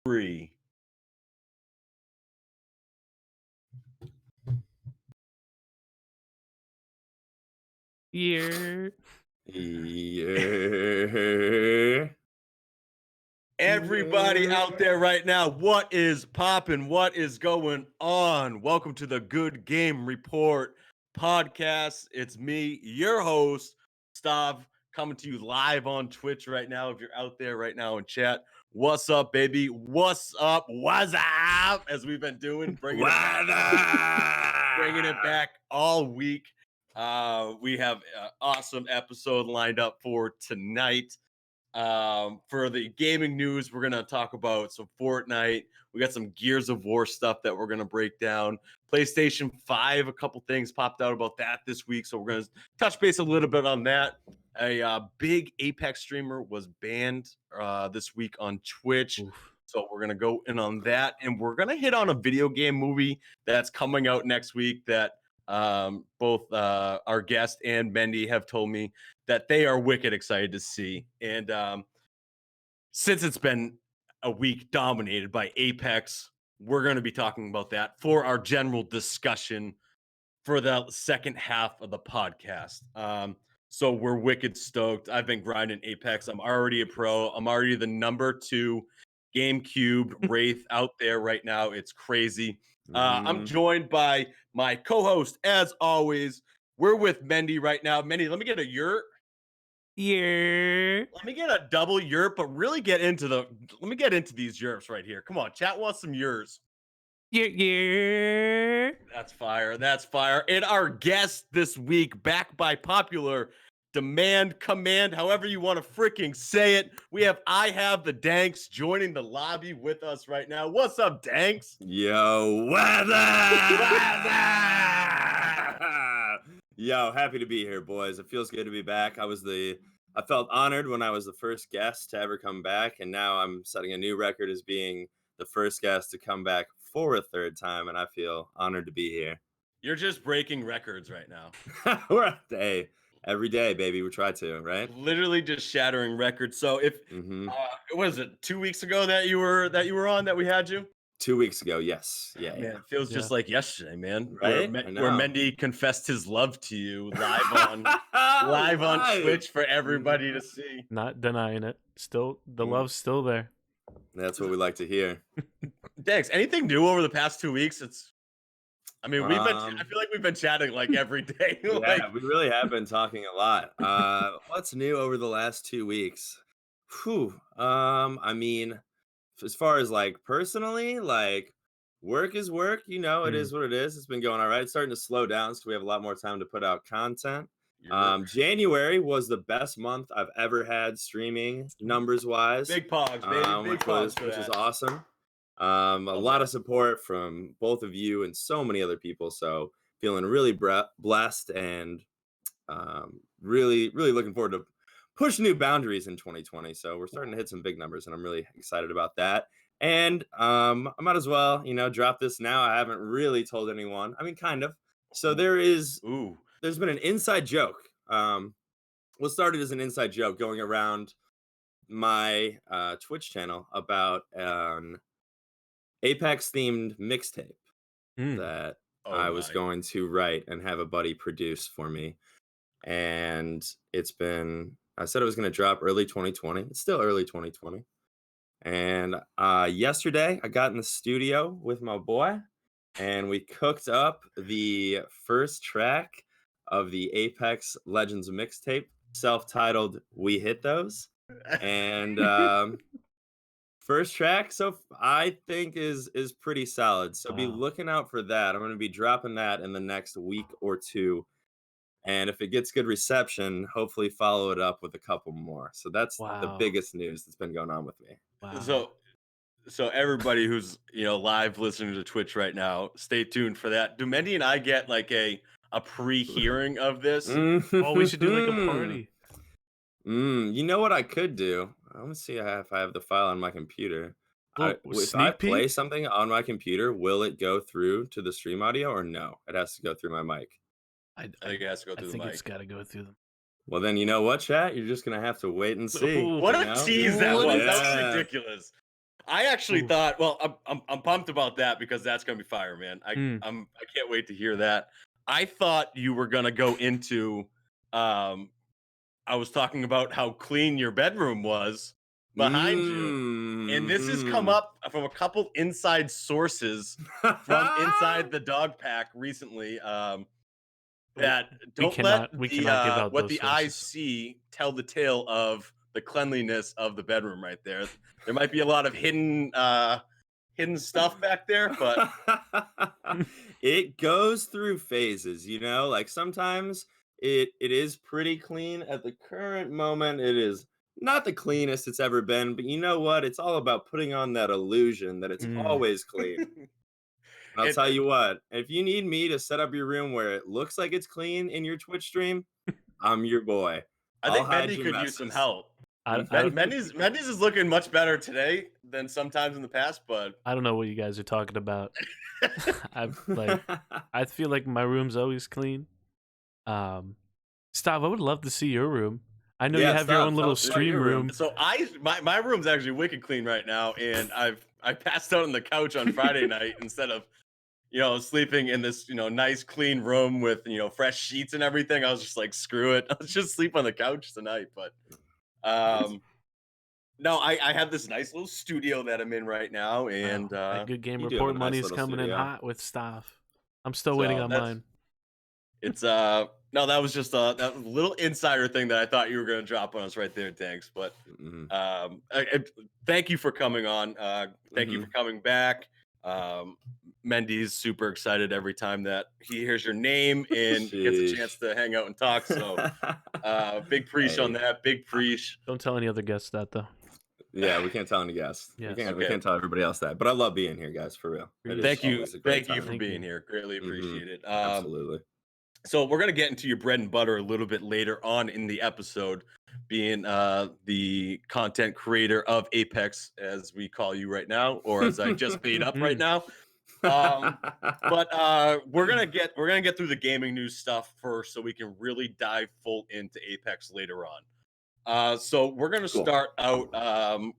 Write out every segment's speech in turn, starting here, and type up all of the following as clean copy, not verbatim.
3. Yeah. Everybody out there right now, what is poppin'? What is going on? Welcome to the Good Game Report podcast. It's me, your host, Stav, coming to you live on Twitch right now. If you're out there right now in chat, what's up, baby? What's up? What's up? As we've been doing, bringing it back all week. We have an awesome episode lined up for tonight. For the gaming news, we're going to talk about some Fortnite. We got some Gears of War stuff that we're going to break down. PlayStation 5, a couple things popped out about that this week, so we're going to touch base a little bit on that. A big Apex streamer was banned this week on Twitch. Oof. So we're going to go in on that, and we're going to hit on a video game movie that's coming out next week that both our guest and Mendy have told me that they are wicked excited to see. And since it's been a week dominated by Apex, we're going to be talking about that for our general discussion for the second half of the podcast. So we're wicked stoked. I've been grinding Apex. I'm already a pro. I'm already the number 2 GameCube Wraith out there right now. It's crazy. I'm joined by my co-host, as always. We're with Mendy right now. Mendy, let me get a yurt. Yeah. Let me get a double yurt, but really get into these yurts right here. Come on, chat wants some yurts. Yeah. That's fire. That's fire. And our guest this week, back by popular demand, command, however you want to freaking say it. We have IHaveTheDanks joining the lobby with us right now. What's up, Danks? Yo, Yo, happy to be here, boys. It feels good to be back. I felt honored when I was the first guest to ever come back, and now I'm setting a new record as being the first guest to come back for a third time, and I feel honored to be here. You're just breaking records right now. Every day, baby. We try to, right? Literally just shattering records. So if was it 2 weeks ago that you were on that we had you? 2 weeks ago, yes. Yeah, man, yeah. It feels just like yesterday, man. Right? Where Mendy confessed his love to you live on Twitch for everybody to see. Not denying it. Still, the love's still there. That's what we like to hear. Thanks. Anything new over the past 2 weeks? I feel like we've been chatting like every day. Yeah, we really have been talking a lot. What's new over the last 2 weeks? I mean, as far as like personally, like work is work, it is what it is. It's been going all right. It's starting to slow down, so we have a lot more time to put out content. January was the best month I've ever had streaming numbers wise. Big pogs, baby. Which is awesome. A lot of support from both of you and so many other people. So feeling really blessed and really, really looking forward to push new boundaries in 2020. So we're starting to hit some big numbers, and I'm really excited about that. And I might as well, drop this now. I haven't really told anyone. I mean, kind of. So there's been an inside joke. What started as an inside joke going around my Twitch channel about an Apex themed mixtape that I was going to write and have a buddy produce for me. And I said it was going to drop early 2020. It's still early 2020. And yesterday I got in the studio with my boy and we cooked up the first track of the Apex Legends mixtape, self-titled We Hit Those. And first track, so I think is pretty solid. So be looking out for that. I'm going to be dropping that in the next week or two. And if it gets good reception, hopefully follow it up with a couple more. So that's the biggest news that's been going on with me. Wow. So everybody who's live listening to Twitch right now, stay tuned for that. Do Mendy and I get like a pre-hearing of this? We should do like a party. You know what I could do? Let me see if I have the file on my computer. If I play something on my computer, will it go through to the stream audio or no? It has to go through my mic. I think it has to go through the mic. I think it's got to go through them. Well, then you know what, chat? You're just going to have to wait and see. What a tease that was. That was ridiculous. I actually Ooh. thought, well, I'm pumped about that because that's gonna be fire, man. I Mm. I can't wait to hear that. I thought you were gonna go into I was talking about how clean your bedroom was behind you. And this has come Mm-hmm. up from a couple inside sources from inside the dog pack recently. That We don't let cannot give out what those the eyes sources. see tell the tale of the cleanliness of the bedroom right there. There might be a lot of hidden stuff back there, but It goes through phases, you know? Like sometimes it is pretty clean. At the current moment, it is not the cleanest it's ever been, but you know what? It's all about putting on that illusion that it's Mm. always clean. And I'll it, tell you what, if you need me to set up your room where it looks like it's clean in your Twitch stream, I'm your boy. I I'll think hide Mendy your could use some messes. help. I don't Mendy's is looking much better today than sometimes in the past, but I don't know what you guys are talking about. I feel like my room's always clean. Stav, I would love to see your room. I know you Yeah, have your stop. own Tell little us about stream your room. room. so my room's actually wicked clean right now, and I passed out on the couch on Friday night instead of sleeping in this nice clean room with fresh sheets and everything. I was just like, screw it, I'll just sleep on the couch tonight. But Nice. no, I have this nice little studio that I'm in right now, and Wow, that good game You do have a report nice money's little coming in studio. hot with stuff. I'm still waiting so on that's mine. it's no, that was just that little insider thing that I thought you were gonna drop on us right there, thanks. But Mhm. thank you for coming on. Thank you for Mhm. coming back. Um, Mendy's super excited every time that he hears your name and gets a chance Sheesh. to hang out and talk. So big preach on Hey, that. Big uh, preach. Don't tell any other guests that though. yeah, we can't tell any guests. Yes. We Okay. can't tell everybody else that. But I love being here, guys, for real. It is Thank Preach. you. always a great Thank you time. for Thank being you. here. Greatly Mhm. appreciate it. Absolutely. So we're gonna get into your bread and butter a little bit later on in the episode, being the content creator of Apex, as we call you right now, or as I just made up right Mm. now. But we're gonna get through the gaming news stuff first, so we can really dive full into Apex later on. So we're gonna Cool. start out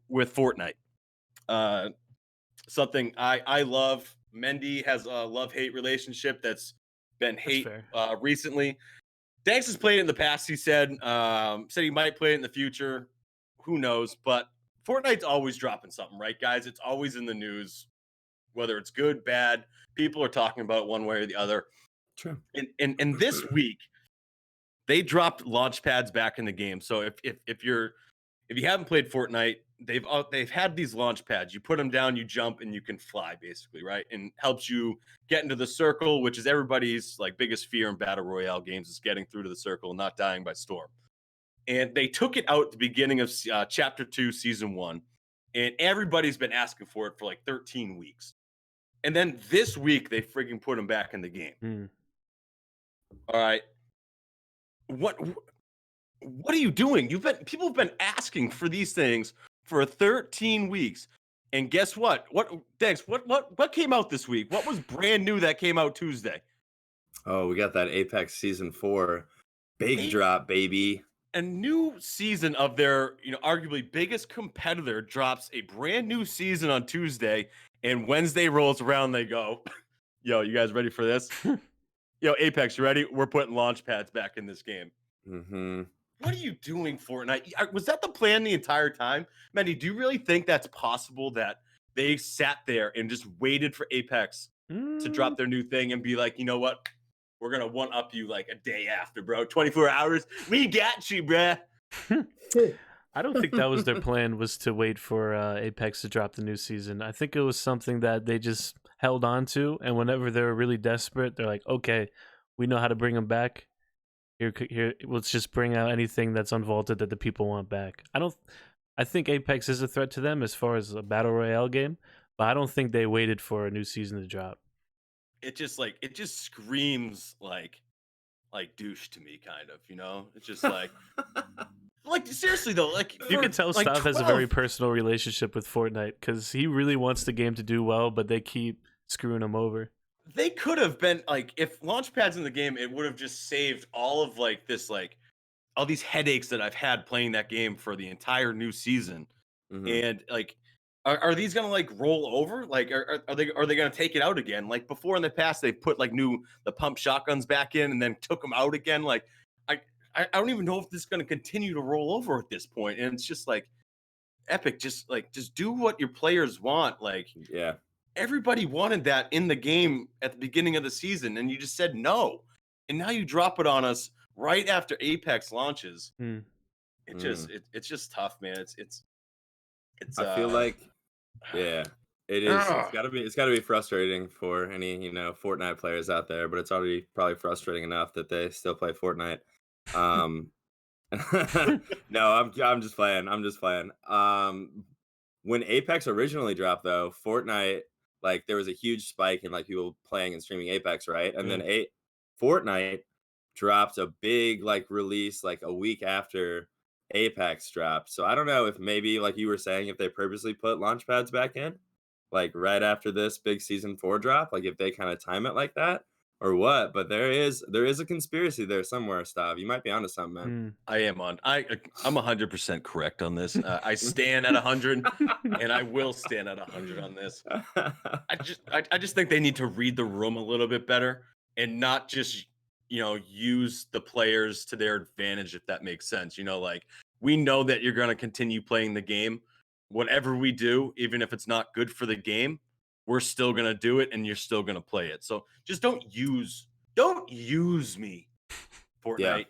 with Fortnite. Uh, Something I love. Mendy has a love-hate relationship that's been That's hate fair. recently. Danks has played it in the past. He said he might play it in the future. Who knows? But Fortnite's always dropping something, right, guys? It's always in the news, whether it's good, bad. People are talking about it one way or the other. True. And this week they dropped launch pads back in the game. So if you haven't played Fortnite, they've had these launch pads. You put them down, you jump, and you can fly, basically, right? And helps you get into the circle, which is everybody's like biggest fear in battle royale games is getting through to the circle and not dying by storm. And they took it out at the beginning of chapter 2, season 1, and everybody's been asking for it for like 13 weeks. And then this week they freaking put them back in the game. Mm. All right, what are you doing? People have been asking for these things for 13 weeks. And guess what? What came out this week? What was brand new that came out Tuesday? Oh, we got that Apex Season 4 big drop, baby. A new season of their, arguably biggest competitor drops a brand new season on Tuesday, and Wednesday rolls around, they go, "Yo, you guys ready for this? Yo, Apex, you ready? We're putting launch pads back in this game." Mm-hmm. What are you doing, Fortnite? Was that the plan the entire time? Manny, do you really think that's possible that they sat there and just waited for Apex to drop Mm. their new thing and be like, you know what? We're going to one up you like a day after, bro. 24 hours. We got you, bruh. I don't think that was their plan, was to wait for Apex to drop the new season. I think it was something that they just held on to, and whenever they were really desperate, they're like, okay, we know how to bring them back. Here, let's just bring out anything that's unvaulted that the people want back. I think Apex is a threat to them as far as a battle royale game, but I don't think they waited for a new season to drop. It just screams like douche to me, kind of, It's just like seriously though, like You for can tell like Stav has a very 12 personal relationship with Fortnite because he really wants the game to do well, but they keep screwing him over. they could have been like, if launch pads in the game, it would have just saved all of like this, like all these headaches that I've had playing that game for the entire new season. Mm-hmm. And like, are these gonna like roll over? Like, are they gonna take it out again? Like before in the past, they put like the pump shotguns back in and then took them out again. Like, I I don't even know if this is gonna continue to roll over at this point. And it's just like Epic, just do what your players want. Like Yeah. everybody wanted that in the game at the beginning of the season, and you just said no. And now you drop it on us right after Apex launches. Mm. It's just tough, man. It's I feel like, yeah, it is. It's gotta be frustrating for any Fortnite players out there, but it's already probably frustrating enough that they still play Fortnite. Um, no, I'm just playing. I'm just playing. When Apex originally dropped, though, Fortnite, like there was a huge spike in like people playing and streaming Apex, right? And then Fortnite dropped a big like release like a week after Apex dropped. So I don't know if maybe like you were saying, if they purposely put launch pads back in, like right after this big season 4 drop, like if they kind of time it like that or what. But there is a conspiracy there somewhere, Stav. You might be onto something, man. Mm. I am on. I'm 100% correct on this. I stand at 100, and I will stand at 100 on this. I just think they need to read the room a little bit better and not just use the players to their advantage, if that makes sense. Like we know that you're going to continue playing the game. Whatever we do, even if it's not good for the game, we're still going to do it, and you're still going to play it. So just don't use me, Fortnite. Yeah.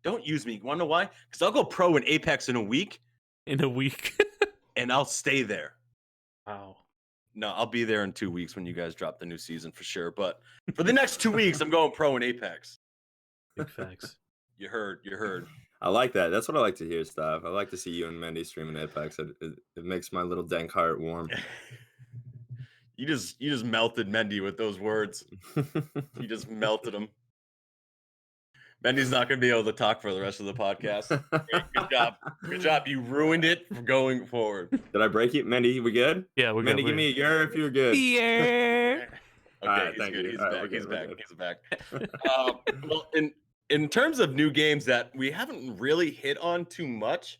Don't use me. You want to know why? Because I'll go pro in Apex in a week, In a week. and I'll stay there. Wow. No, I'll be there in 2 weeks when you guys drop the new season for sure. But for the next 2 weeks, I'm going pro in Apex. Big facts. You heard. I like that. That's what I like to hear, Stav. I like to see you and Mendy streaming Apex. It makes my little dank heart warm. You just melted Mendy with those words. You just melted him. Mendy's not going to be able to talk for the rest of the podcast. Great, good job. You ruined it for going forward. Did I break you, Mendy? We good? Yeah, we're Mendy, good. give me a year if you're good. Yeah. Okay, Alright, he's thank good. you. He's Alright, back. He's we're back. good. He's back. Well, in terms of new games that we haven't really hit on too much,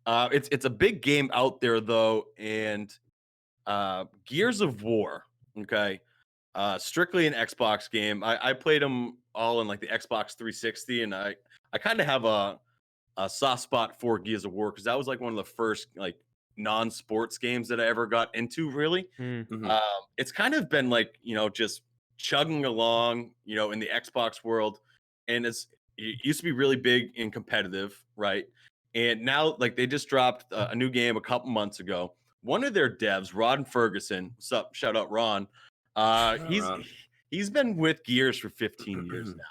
it's a big game out there though, and Gears of War. Okay, strictly an Xbox game. I played them all in like the Xbox 360, and I kind of have a soft spot for Gears of War because that was like one of the first like non-sports games that I ever got into. Really, Mm. Mhm. it's kind of been like just chugging along, in the Xbox world, and it used to be really big and competitive, right? And now like they just dropped a new game a couple months ago. One of their devs, Ron Ferguson, what's up? Shout out Ron. He's Ron. he's been with Gears for 15 years now,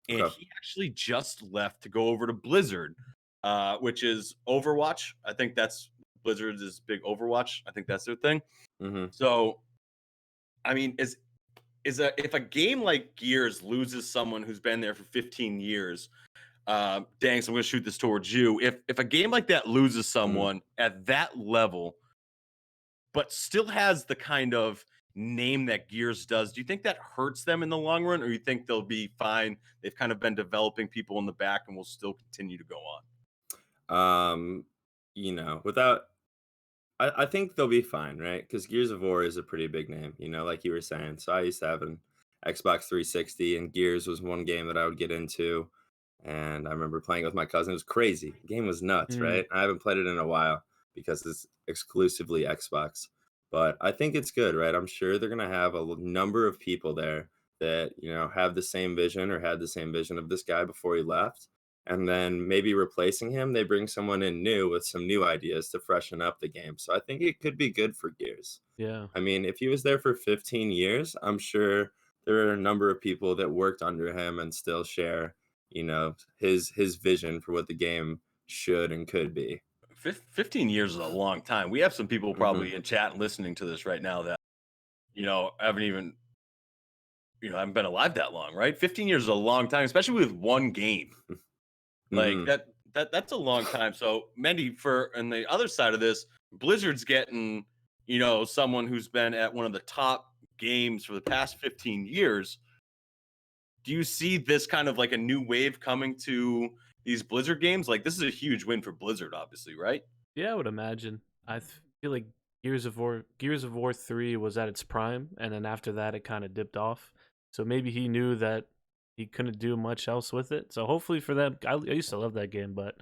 and Okay. he actually just left to go over to Blizzard, which is Overwatch. I think that's Blizzard's big Overwatch. I think that's their thing. Mm-hmm. So, I mean, if a game like Gears loses someone who's been there for 15 years, Danks, I'm going to shoot this towards you. If a game like that loses someone at that level, but still has the kind of name that Gears does, do you think that hurts them in the long run, or you think they'll be fine? They've kind of been developing people in the back and will still continue to go on. Without, I think they'll be fine, right? Because Gears of War is a pretty big name, like you were saying. So I used to have an Xbox 360, and Gears was one game that I would get into. And I remember playing it with my cousin. It was crazy. The game was nuts, right? I haven't played it in a while because it's exclusively Xbox. But I think it's good, right? I'm sure they're going to have a number of people there that, have the same vision or had the same vision of this guy before he left. And then maybe replacing him, they bring someone in new with some new ideas to freshen up the game. So I think it could be good for Gears. Yeah. I mean, if he was there for 15 years, I'm sure there are a number of people that worked under him and still share, his vision for what the game should and could be. 15 years is a long time. We have some people probably in chat listening to this right now that, haven't even, haven't been alive that long, right? 15 years is a long time, especially with one game. Like that's a long time. So Mendy, on the other side of this, Blizzard's getting, someone who's been at one of the top games for the past 15 years. Do you see this kind of like a new wave coming to these Blizzard games? Like this is a huge win for Blizzard, obviously, right? Yeah, I would imagine. I feel like Gears of War 3 was at its prime, and then after that it kind of dipped off. So maybe he knew that he couldn't do much else with it. So hopefully for them, I used to love that game, but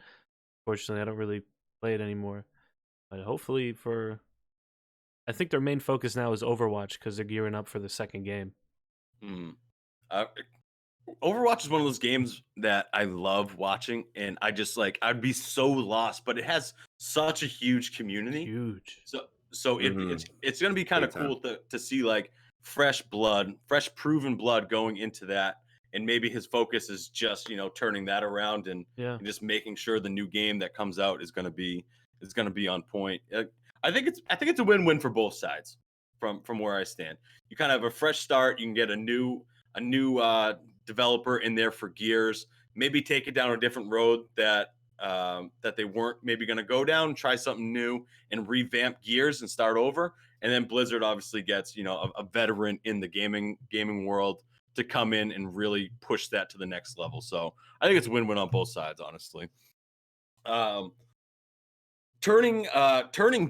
fortunately I don't really play it anymore. But hopefully I think their main focus now is Overwatch because they're gearing up for the second game. Uh, Overwatch is one of those games that I love watching, and I just I'd be so lost, but it has such a huge community. Huge. So it's gonna be kind of cool to see fresh proven blood going into that, and maybe his focus is just turning that around and just making sure the new game that comes out is gonna be on point. I think it's a win-win for both sides from where I stand. You kind of have a fresh start. You can get a new developer in there for Gears. Maybe take it down a different road that they weren't maybe going to go down. Try something new and revamp Gears and start over. And then Blizzard obviously gets a veteran in the gaming world to come in and really push that to the next level. So I think it's a win-win on both sides, honestly. Turning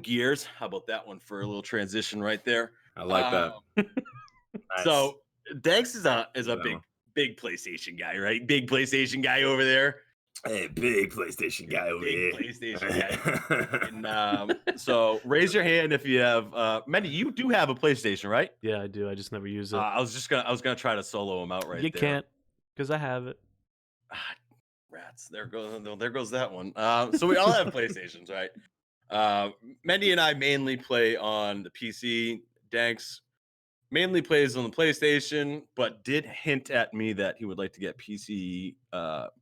gears. How about that one for a little transition right there? I like that. Nice. So Danks is a big PlayStation guy, right? Big PlayStation guy over there. Hey, big PlayStation guy over here. PlayStation guy. And, so raise your hand if you have. Mendy, you do have a PlayStation, right? Yeah, I do. I just never use it. I was gonna try to solo him out right you there. You can't, because I have it. Rats. There goes that one. So we all have PlayStations, right? Mendy and I mainly play on the PC. Danks mainly plays on the PlayStation, but did hint at me that he would like to get PC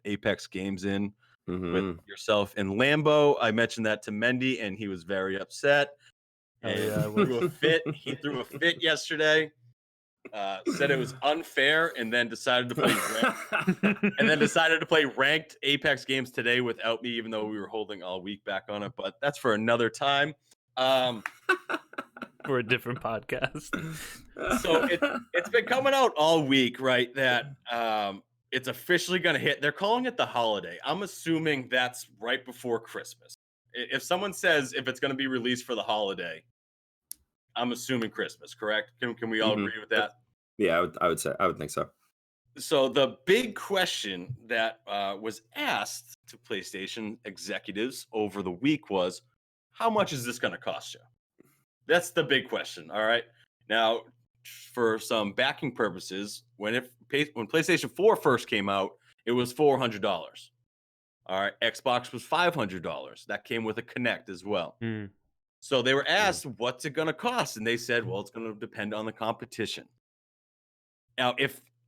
Apex games in with yourself and Lambo. I mentioned that to Mendy, and he was very upset. And he threw a fit yesterday. Said it was unfair, and then decided to play ranked Apex games today without me, even though we were holding all week back on it. But that's for another time. For a different podcast. So it's been coming out all week, right? That it's officially going to hit. They're calling it the holiday. I'm assuming that's right before Christmas. If someone says if it's going to be released for the holiday, I'm assuming Christmas, correct? Can we all agree with that? Yeah, I would think so. So the big question that was asked to PlayStation executives over the week was, how much is this going to cost you? That's the big question. All right. Now, for some backing purposes, when PlayStation 4 first came out, it was $400. All right. Xbox was $500. That came with a Kinect as well. So they were asked, what's it going to cost? And they said, well, it's going to depend on the competition. Now,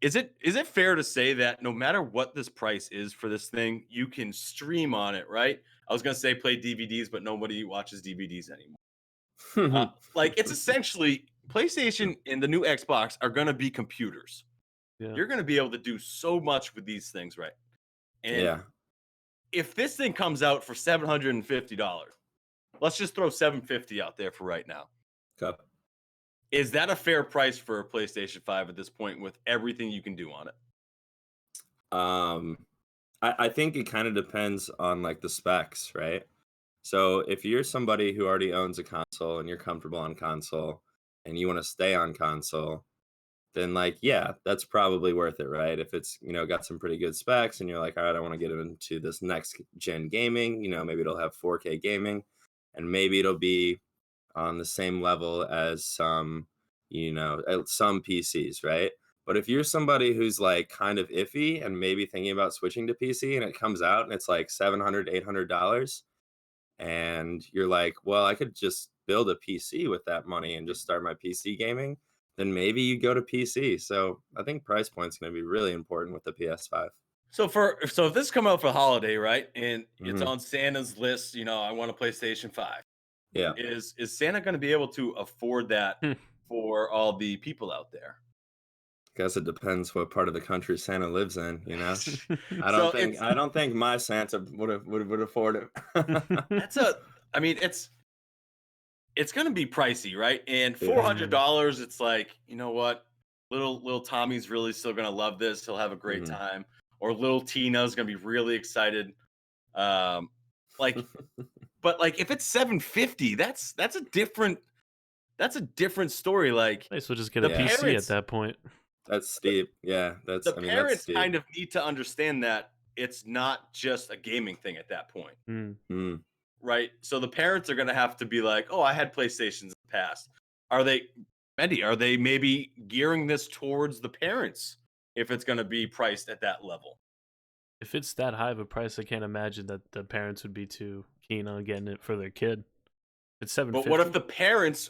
is it fair to say that no matter what this price is for this thing, you can stream on it, right? I was going to say play DVDs, but nobody watches DVDs anymore. It's essentially PlayStation and the new Xbox are going to be computers. Yeah. You're going to be able to do so much with these things, right? And if this thing comes out for $750, let's just throw $750 out there for right now. Okay. Is that a fair price for a PlayStation 5 at this point with everything you can do on it? I think it kind of depends on the specs, right? So if you're somebody who already owns a console and you're comfortable on console and you want to stay on console, then that's probably worth it, right? If it's, got some pretty good specs and you're like, all right, I want to get into this next gen gaming, maybe it'll have 4K gaming and maybe it'll be on the same level as some PCs, right? But if you're somebody who's kind of iffy and maybe thinking about switching to PC and it comes out and it's $700, $800, and you're like, well, I could just build a PC with that money and just start my PC gaming, then maybe you go to PC. So I think price point's going to be really important with the PS5. So if this come out for holiday, right, and it's on Santa's list, I want a PlayStation 5. Yeah. Is Santa going to be able to afford that for all the people out there? I guess it depends what part of the country Santa lives in, I don't think my Santa would afford it. It's going to be pricey, right? And $400, it's you know what? Little Tommy's really still going to love this. He'll have a great time. Or little Tina's going to be really excited. Like, but like if it's 750, that's a different story. Like Nice, we'll just get the a PC at parents, that point. That's steep. Yeah, the I mean, that's parents steep. kind of need to understand that it's not just a gaming thing at that point, Mm. right? So the parents are going to have to be like, "Oh, I had PlayStations in the past." Are they, Mendy? Are they maybe gearing this towards the parents if it's going to be priced at that level? If it's that high of a price, I can't imagine that the parents would be too keen on getting it for their kid. It's But what if 750. the parents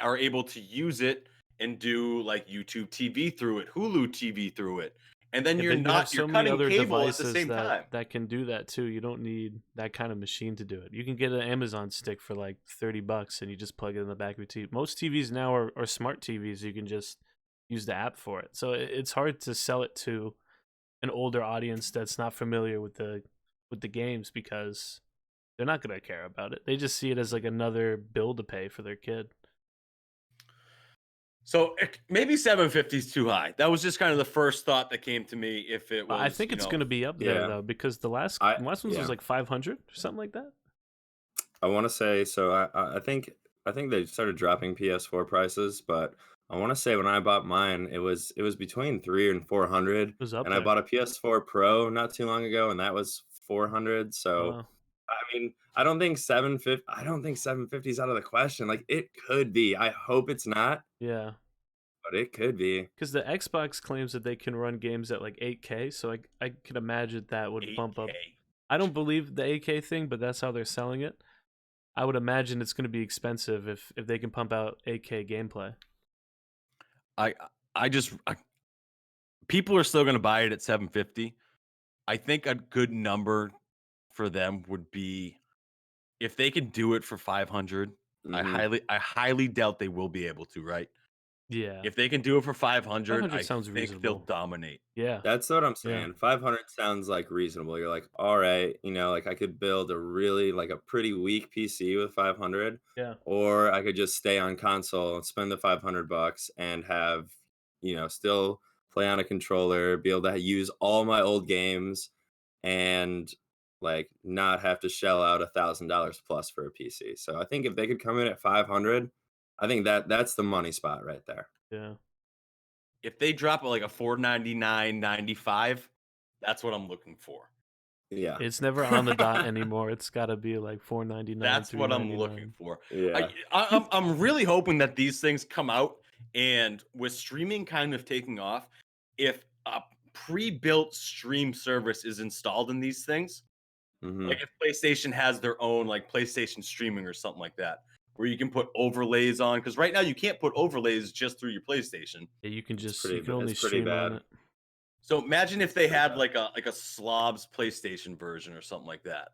are able to use it and do like YouTube TV through it, Hulu TV through it, and then Yeah, you're but you have you're so many cutting other cable at the devices same time. that can do that too. You don't need that kind of machine to do it. You can get an Amazon stick for like $30 and you just plug it in the back of your TV. Most TVs now are smart TVs. You can just use the app for it. So it's hard to sell it to an older audience that's not familiar with the games because they're not going to care about it. They just see it as like another bill to pay for their kid. So maybe 750 is too high. That was just kind of the first thought that came to me. If it was, I think it's going to be up there though because the last ones was like 500 or something like that. I want to say so. I think they started dropping PS4 prices, but I want to say when I bought mine, it was between 300 and 400. It was up And there. I bought a PS4 Pro not too long ago, and that was 400. So I mean, I don't think 750. I don't think 750 is out of the question. Like it could be. I hope it's not. Yeah. But it could be. Because the Xbox claims that they can run games at like 8K, so I can imagine that would 8K. bump up. I don't believe the 8K thing, but that's how they're selling it. I would imagine it's going to be expensive if they can pump out 8K gameplay. People are still going to buy it at 750. I think a good number for them would be if they can do it for 500. Mhm. I highly doubt they will be able to, right? Yeah. If they can do it for 500, I sounds think they'll reasonable. dominate. Yeah. That's what I'm Yeah. saying. 500 sounds like reasonable. You're like, all right, like I could build a really like a pretty weak PC with 500, Yeah. or I could just stay on console and spend the $500 and have, still play on a controller, be able to use all my old games, and like not have to shell out $1,000 plus for a PC. So I think if they could come in at 500, I think that's the money spot right there. Yeah. If they drop like a 499.95, that's what I'm looking for. Yeah. It's never on the dot anymore. It's got to be like $499. That's what I'm looking for. Yeah. I'm really hoping that these things come out, and with streaming kind of taking off, if a pre-built stream service is installed in these things, like if PlayStation has their own like PlayStation streaming or something like that, where you can put overlays on, because right now you can't put overlays just through your PlayStation. Yeah, you can just pretty- you can only it's pretty stream on bad. it. So imagine if they had like a slobs PlayStation version or something like that.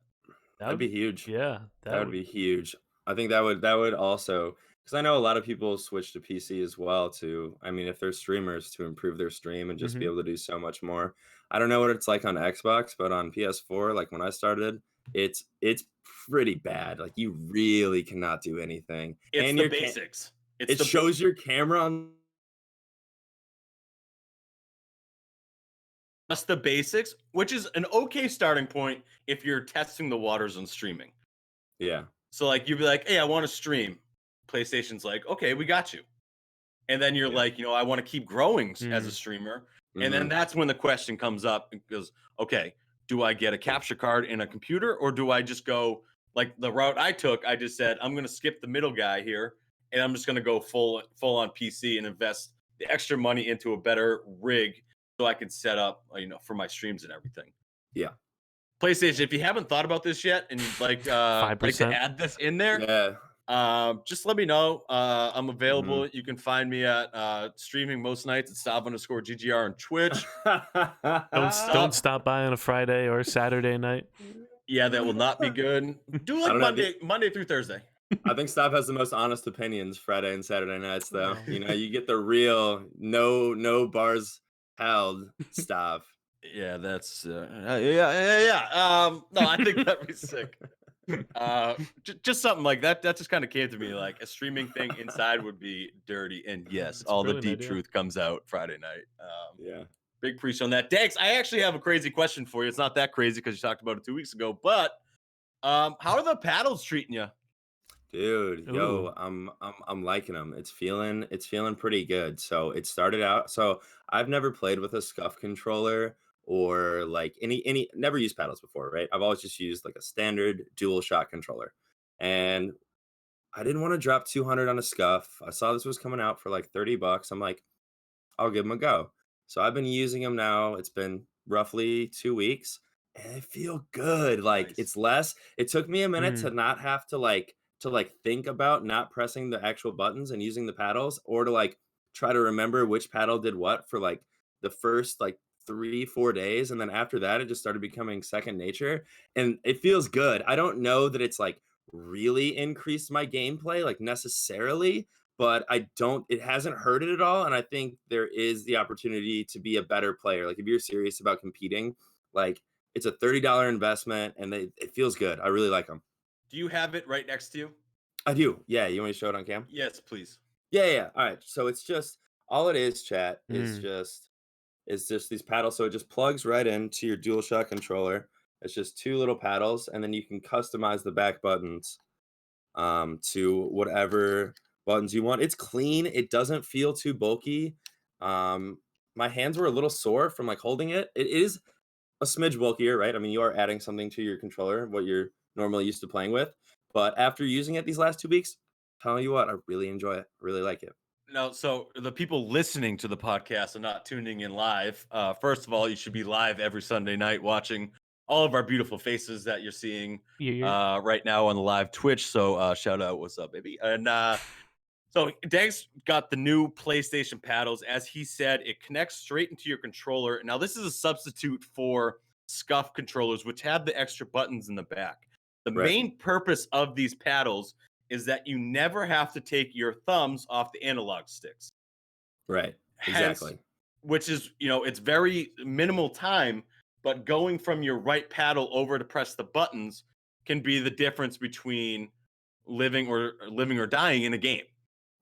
That'd be huge. Yeah, That would be huge. I think that would also, because I know a lot of people switch to PC as well to, I mean, if they're streamers, to improve their stream and just be able to do so much more. I don't know what it's like on Xbox, but on PS4, like when I started, it's pretty bad. Like you really cannot do anything. It's and the basics. It shows your camera on. Just the basics, which is an okay starting point if you're testing the waters on streaming. Yeah. So like you'd be like, hey, I want to stream. PlayStation's like, okay, we got you. And then you're like, I want to keep growing as a streamer. And then that's when the question comes up because, okay, do I get a capture card in a computer, or do I just go like the route I took? I just said, I'm going to skip the middle guy here, and I'm just going to go full on PC and invest the extra money into a better rig so I can set up, for my streams and everything. Yeah. PlayStation, if you haven't thought about this yet and you'd like to add this in there, just let me know. I'm available. You can find me at streaming most nights at Stav_GGR on Twitch. Don't stop by on a Friday or Saturday night. Yeah, that will not be good. Do like Monday through Thursday. I think Stav has the most honest opinions Friday and Saturday nights, though. You get the real no bars held Stav. Yeah, that's yeah. No, I think that'd be sick. Just something like that. That just kind of came to me. Like a streaming thing inside would be dirty. And yes, all the deep truth comes out Friday night. Yeah. Big preach on that. Danks, I actually have a crazy question for you. It's not that crazy because you talked about it 2 weeks ago, but How are the paddles treating you? Dude, Ooh. yo, I'm liking them. It's feeling pretty good. So it started out. So I've never played with a scuff controller or like any never used paddles before, right? I've always just used like a standard dual shot controller. And I didn't want to drop 200 on a scuff. I saw this was coming out for like 30 bucks. I'm like, I'll give them a go. So I've been using them now. It's been roughly 2 weeks and they feel good. Like Nice. it's less. It took me a minute to Mm. not have to think about not pressing the actual buttons and using the paddles or to like try to remember which paddle did what for like the first like 3 4 days. And then after that, it just started becoming second nature. And it feels good. I don't know that it's like really increased my gameplay like necessarily, but I don't it hasn't hurt it at all, and I think there is the opportunity to be a better player. Like if you're serious about competing, like it's a $30 investment and it feels good. I really like them. Do you have it right next to you? I do. Yeah, you want me to show it on cam? Yes, please. Yeah, yeah. All right. So it's just all it is, chat, Mm. is just these paddles. So it just plugs right into your DualShock controller. It's just two little paddles, and then you can customize the back buttons to whatever buttons you want. It's clean. It doesn't feel too bulky. Um, my hands were a little sore from like holding it. It is a smidge bulkier, right? I mean, you are adding something to your controller, what you're normally used to playing with. But after using it these last 2 weeks, telling you what, I really enjoy it. I really like it. No, so the people listening to the podcast and not tuning in live, first of all, you should be live every Sunday night watching all of our beautiful faces that you're seeing Yeah. right now on the live Twitch. So shout out, what's up, baby? And so Danks got the new PlayStation paddles. As he said, it connects straight into your controller. Now, this is a substitute for scuff controllers, which have the extra buttons in the back. The Right. main purpose of these paddles is that you never have to take your thumbs off the analog sticks. Right. Hence, Exactly. which is, it's very minimal time, but going from your right paddle over to press the buttons can be the difference between living or dying in a game.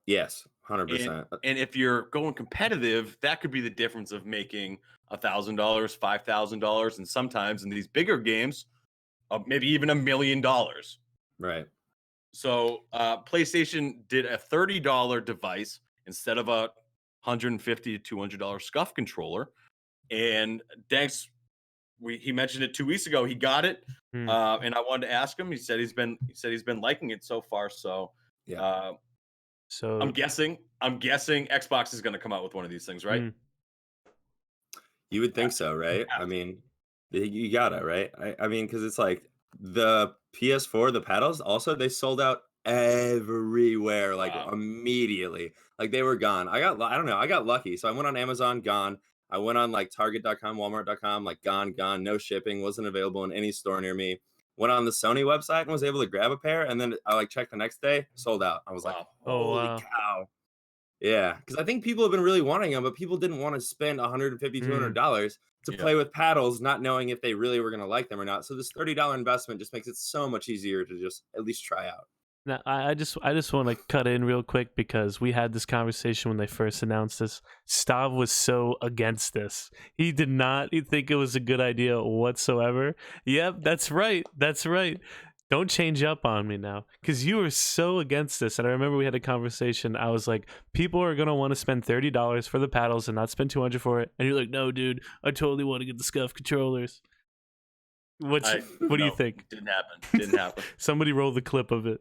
Yes. And 100%. and if you're going competitive, that could be the difference of making $1,000, $5,000, and sometimes in these bigger games, maybe even $1 million. Right. So PlayStation did a $30 device instead of a $150 to $200 scuff controller. And Danks, he mentioned it 2 weeks ago. He got it, Mm. and I wanted to ask him. He said he's been liking it so far. So Yeah. I'm So guessing Xbox is going to come out with one of these things, right? mm. You would think so, right? I mean, you gotta, right? I mean, because it's like the PS4, the paddles, also they sold out everywhere, like Wow. immediately. Like they were gone. I don't know, I got lucky. So I went on Amazon, gone. I went on like Target.com, Walmart.com, like gone, no shipping, wasn't available in any store near me. Went on the Sony website and was able to grab a pair, and then I like checked the next day, sold out. I was like, Wow. Oh holy wow. cow. Yeah, because I think people have been really wanting them, but people didn't want to spend $150, Mm. $200 to Yeah. play with paddles, not knowing if they really were going to like them or not. So this $30 investment just makes it so much easier to just at least try out. Now, I just want to cut in real quick because we had this conversation when they first announced this. Stav was so against this. He did not think it was a good idea whatsoever. Yep, that's right. That's right. Don't change up on me now because you were so against this. And I remember we had a conversation. I was like, people are going to want to spend $30 for the paddles and not spend $200 for it. And you're like, no, dude, I totally want to get the scuff controllers. What do you think? Didn't happen. Somebody roll the clip of it.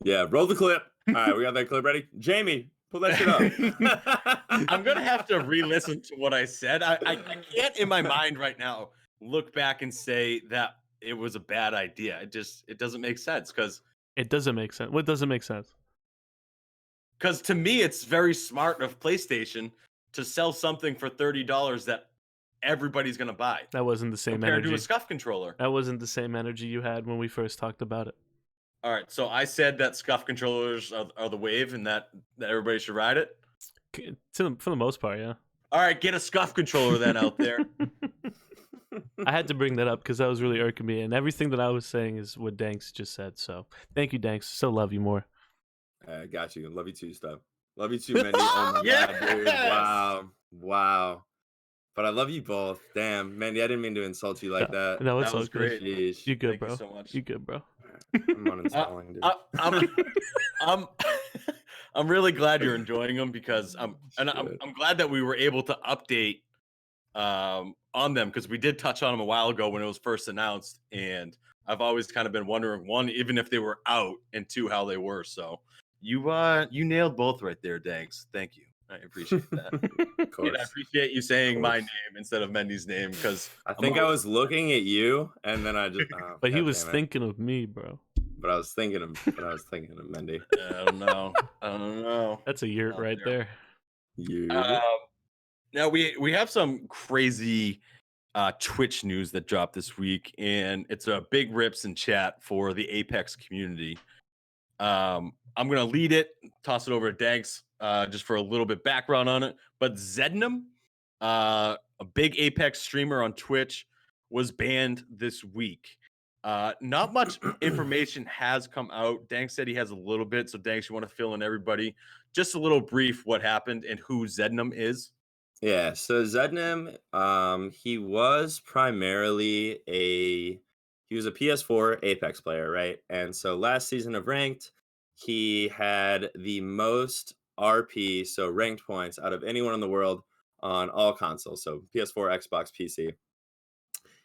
Yeah, roll the clip. All right, we got that clip ready. Jamie, pull that shit up. I'm gonna have to re-listen to what I said. I can't in my mind right now look back and say that it was a bad idea. It doesn't make sense because It doesn't make sense. What doesn't make sense? to me it's very smart of PlayStation to sell something for $30 that everybody's gonna buy That wasn't the same compared energy. to a scuff controller. That wasn't the same energy you had when we first talked about it. All right, so I said that scuff controllers are the wave and that everybody should ride it. For the most part, yeah. All right, get a scuff controller then out there. I had to bring that up because that was really irking me, and everything that I was saying is what Danks just said. So thank you, Danks. Still love you more. I got you. Love you too, Stav. Love you too, Mendy. Oh my Yes! god, dude. Wow. But I love you both. Damn, Mendy, I didn't mean to insult you like that. No, it's That all was good. great. Jeez. You good, Thank you bro? so much. You good, bro? I'm uninstalling, dude. I'm I'm really glad you're enjoying them because I'm Shit. glad that we were able to update on them because we did touch on them a while ago when it was first announced, and I've always kind of been wondering, one, even if they were out, and two, how they were. So you nailed both right there, Danks. Thank you. I appreciate that. Of And course. I appreciate you saying my course. name instead of Mendy's name because I think I was looking at you, and then I just. But he God was damn it. thinking of me, bro. But I was thinking of. Mendy. I don't know. That's a yurt Out right there. You. Now we have some crazy Twitch news that dropped this week, and it's a big rips in chat for the Apex community. I'm gonna lead it, toss it over to Danks, just for a little bit background on it. But Xednim, a big Apex streamer on Twitch, was banned this week. Not much information has come out. Danks said he has a little bit, so Danks, you want to fill in everybody? Just a little brief what happened and who Xednim is. Yeah, so Xednim, he was primarily he was a PS4 Apex player, right? And so last season of Ranked, he had the most RP, so ranked points out of anyone in the world on all consoles, so PS4, Xbox, PC.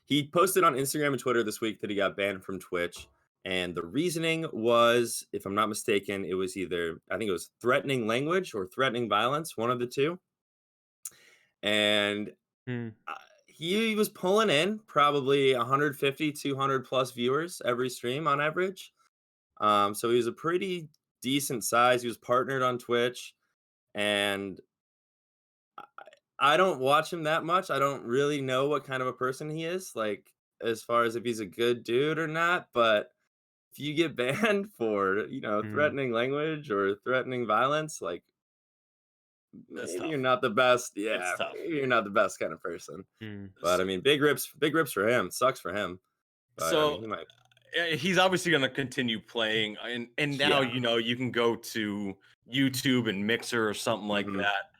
He posted on Instagram and Twitter this week that he got banned from Twitch. And the reasoning was, if I'm not mistaken, it was either, I think it was threatening language or threatening violence, one of the two. And Hmm. he was pulling in probably 150, 200 plus viewers every stream on average. So he was a pretty decent size. He was partnered on Twitch, and I don't watch him that much. I don't really know what kind of a person he is, like as far as if he's a good dude or not. But if you get banned for, threatening language or threatening violence, like That's maybe tough. you're not the best. It's Yeah, tough. maybe you're not the best kind of person. Hmm. But I mean, big rips for him. Sucks for him. But I mean, So he might. he's obviously going to continue playing, and now Yeah. you can go to YouTube and Mixer or something like Mhm. that.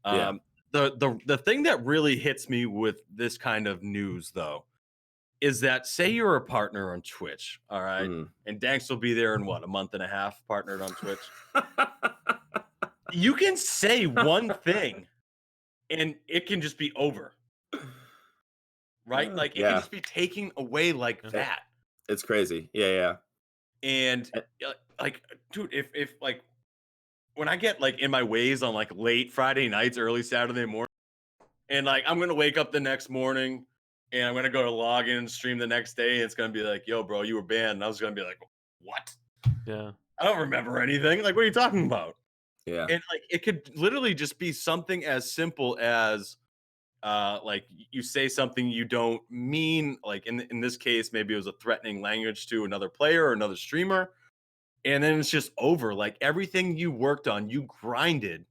Yeah. The thing that really hits me with this kind of news, though, is that say you're a partner on Twitch, all right, Mm. and Danks will be there in what, a month and a half, partnered on Twitch. You can say one thing, and it can just be over, right? Like it can Yeah. just be taken away like Yeah. that. It's crazy. Yeah. And like, dude, if like when I get like in my ways on like late Friday nights, early Saturday morning, and like I'm gonna wake up the next morning and I'm gonna go to log in and stream the next day, and it's gonna be like, yo, bro, you were banned. And I was gonna be like, what? Yeah. I don't remember anything. Like, what are you talking about? Yeah. And like it could literally just be something as simple as like you say something you don't mean, like in this case, maybe it was a threatening language to another player or another streamer, and then it's just over. Like everything you worked on, you grinded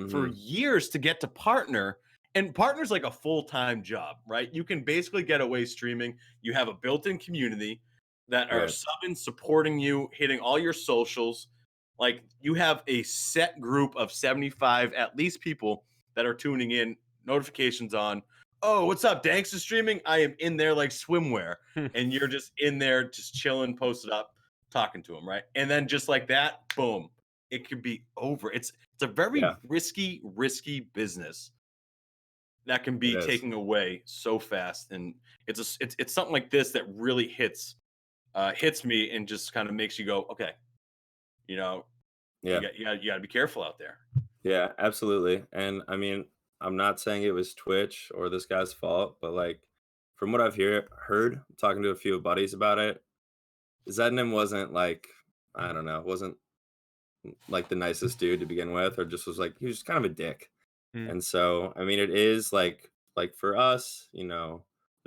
for Mhm. years to get to partner, and partner's like a full-time job, right? You can basically get away streaming. You have a built-in community that are Right. subbing, supporting you, hitting all your socials. Like you have a set group of 75 at least people that are tuning in, notifications on. Oh, what's up? Danks is streaming. I am in there like swimwear, and you're just in there, just chilling, posted up, talking to him, right? And then just like that, boom, it could be over. It's a very Yeah. risky business that can be It is. taken away so fast, and it's something like this that really hits me and just kind of makes you go, okay, you know, Yeah. you got to be careful out there. Yeah, absolutely. And I mean, I'm not saying it was Twitch or this guy's fault, but like from what I've heard, talking to a few buddies about it, Zednim wasn't like, I don't know, wasn't like the nicest dude to begin with, or just was like he was just kind of a dick. Hmm. And so, I mean, it is like for us, the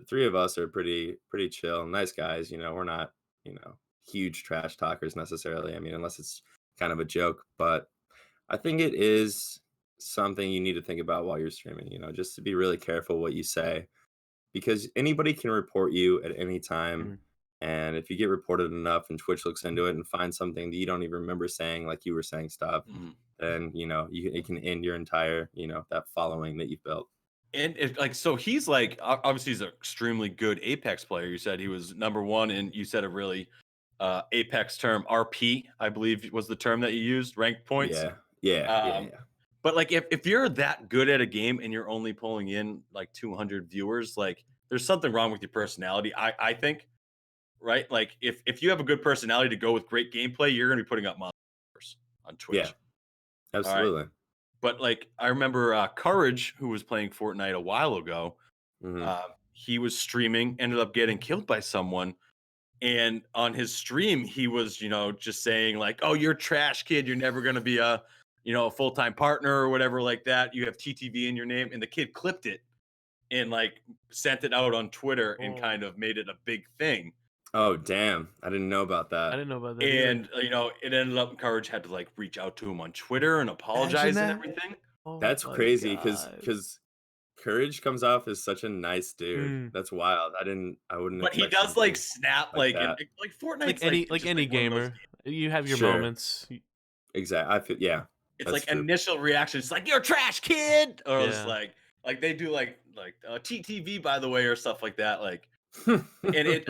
three of us are pretty chill, nice guys. We're not, huge trash talkers necessarily. I mean, unless it's kind of a joke, but I think it is something you need to think about while you're streaming, just to be really careful what you say because anybody can report you at any time. Hmm. And if you get reported enough and Twitch looks into it and finds something that you don't even remember saying, like you were saying stuff, then, it can end your entire, that following that you've built. And so he's like obviously he's an extremely good Apex player. You said he was #1, and you said a really Apex term, RP, I believe was the term that you used, ranked points. Yeah. But like if you're that good at a game and you're only pulling in like 200 viewers, like there's something wrong with your personality. I think, right? Like if you have a good personality to go with great gameplay, you're gonna be putting up monsters on Yeah, Twitch. All right. absolutely. But like I remember Courage, who was playing Fortnite a while ago, Hmm. he was streaming, ended up getting killed by someone. And on his stream, he was, just saying like, "Oh, you're trash, kid. You're never gonna be a full-time partner or whatever like that. You have TTV in your name." And the kid clipped it and like sent it out on Twitter and Oh, kind of made it a big thing. Oh, damn. I didn't know about I that. didn't know about that either. And it ended up Courage had to like reach out to him on Twitter and Imagine apologize and that. everything. Oh That's my crazy god. because Courage comes off as such a nice dude. Mm. That's wild. I wouldn't But he expect him does to like be snap like like and that. like Fortnite's Like just any like one of those gamer, you have your Sure. moments. Exactly. I feel, yeah, it's that's like true. initial reaction. It's like you're a trash kid, or it's Yeah. like they do like TTV by the way or stuff like that. Like and it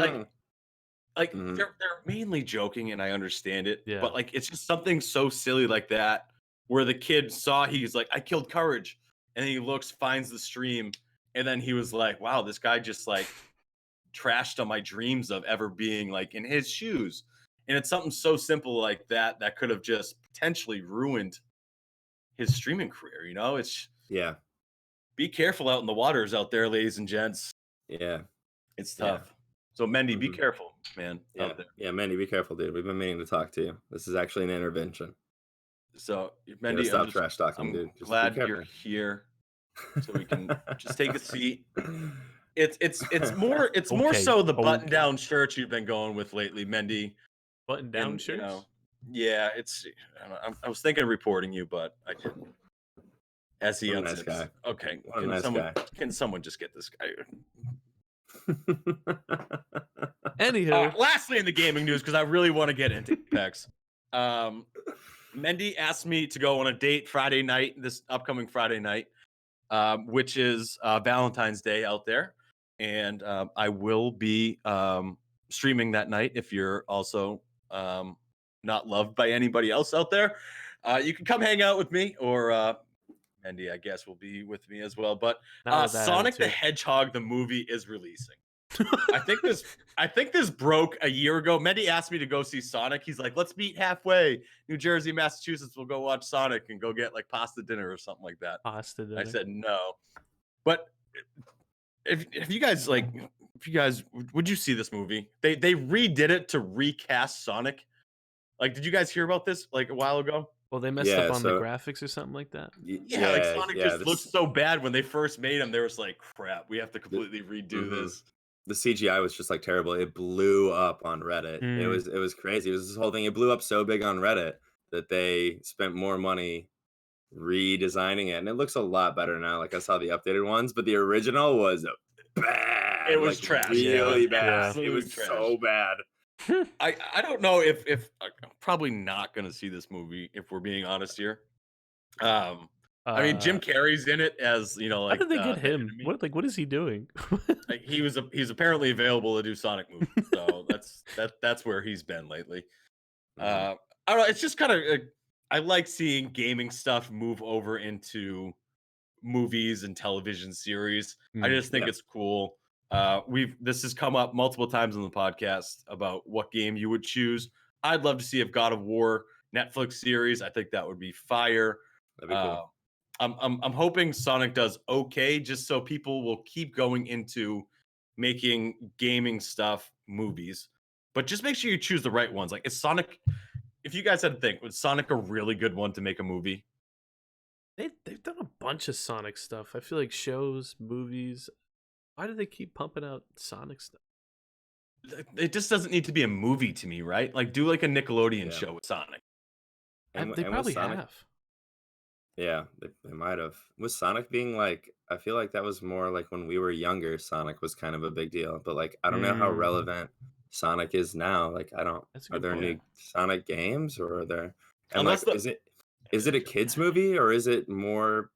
like Mhm. they're mainly joking and I understand it, Yeah. but like it's just something so silly like that where the kid saw he's like I killed Courage, and then he looks finds the stream, and then he was like wow this guy just like trashed on my dreams of ever being like in his shoes. And it's something so simple like that that could have just potentially ruined his streaming career. It's Yeah, be careful out in the waters out there, ladies and gents. yeah, It's yeah. tough. So Mendy, be Mhm. careful, man, Yeah, out there. yeah, Mandy, be careful, dude. We've been meaning to talk to you. This is actually an intervention. So You gotta Mendy, stop trash talking, I'm dude. Just be glad you're careful. here so we can just take a seat. It's more Okay. so the button Okay. down shirts you've been going with lately, Mendy. Button down And shirts. yeah, I was thinking of reporting you, but I didn't. As he What a nice unzips. guy. Okay, What a nice guy. can someone just get this guy? Anywho, Lastly, in the gaming news, because I really want to get into Apex, Mendy asked me to go on a date Friday night, this upcoming Friday night, which is Valentine's Day out there, and I will be streaming that night. If you're also not loved by anybody else out there, you can come hang out with me, or Mendy, I guess, will be with me as well. But not with that Sonic the attitude. Hedgehog, the movie, is releasing. I think this broke a year ago. Mendy asked me to go see Sonic. He's like, let's meet halfway. New Jersey, Massachusetts. We'll go watch Sonic and go get like pasta dinner or something like that. Pasta dinner. I said no. But if you guys would you see this movie? They redid it to recast Sonic. Like, did you guys hear about this like a while ago? Well, they messed up Yeah, on the so graphics or something like that. Yeah, like Sonic yeah. just looked so bad when they first made him. There was like, crap, we have to The, completely redo mhm. this. The CGI was just like terrible. It blew up on Reddit. It Mm. was crazy. It was this whole thing. It blew up so big on Reddit that they spent more money redesigning it, and it looks a lot better now. Like I saw the updated ones, but the original was bad. It was like trash. really Yeah, bad. absolute It was trash. so bad. I don't know if I'm probably not going to see this movie if we're being honest here. I mean, Jim Carrey's in it as How like did they get the him? enemy. What is he doing? Like, he's apparently available to do Sonic movies, so that's where he's been lately. Mhm. I don't know. It's just kind of I like seeing gaming stuff move over into movies and television series. I just think Yeah. it's cool. This has come up multiple times on the podcast about what game you would choose. I'd love to see if God of War Netflix series. I think that would be fire. That'd be cool. I'm hoping Sonic does okay, just so people will keep going into making gaming stuff movies. But just make sure you choose the right ones. Like, is Sonic? If you guys had to think, was Sonic a really good one to make a movie? They've done a bunch of Sonic stuff. I feel like shows, movies. Why do they keep pumping out Sonic stuff? It just doesn't need to be a movie to me, right? Like, do like a Nickelodeon Yeah. show with Sonic. They with probably Sonic, have. yeah, they might have. With Sonic being like, I feel like that was more like when we were younger, Sonic was kind of a big deal. But like, I don't know how Mm. relevant Sonic is now. Like, I don't. That's a Are good there point. new Sonic games, or are there? And Unless like, is it a kids movie, or is it more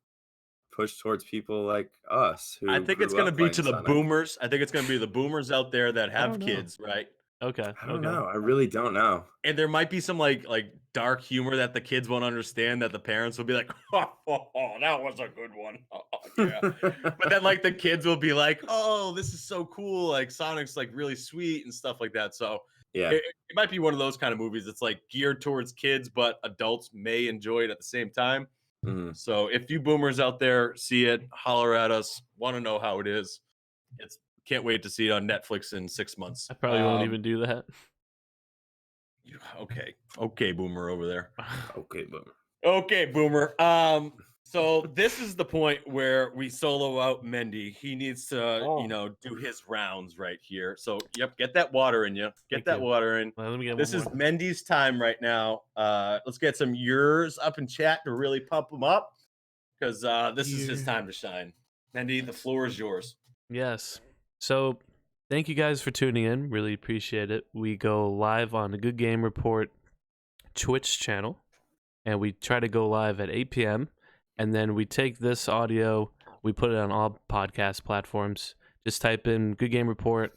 pushed towards people like us. Who I think it's grew going to up be playing to the Sonic. boomers. I think it's going to be the boomers out there that have don't know. kids, right? Okay. I don't know. I really don't know. And there might be some like dark humor that the kids won't understand that the parents will be like, oh, that was a good one. Oh, yeah. But then like the kids will be like, oh, this is so cool. Like Sonic's like really sweet and stuff like that. So Yeah. it might be one of those kind of movies that's like geared towards kids, but adults may enjoy it at the same time. Mhm. So if you boomers out there see it, holler at us, want to know how it is. Can't wait to see it on Netflix in 6 months. I probably won't even do that. Okay, boomer over there. Okay, boomer. Okay, boomer. So this is the point where we solo out Mendy. He needs to, do his rounds right here. So, yep, get that water in you. Get Thank that you. water in. Well, let me get This one is more. Mendy's time right now. Let's get some yours up in chat to really pump him up because this is his time to shine. Mendy, the floor is yours. Yes. So, thank you guys for tuning in. Really appreciate it. We go live on the Good Game Report Twitch channel, and we try to go live at 8 p.m. And then we take this audio, we put it on all podcast platforms. Just type in Good Game Report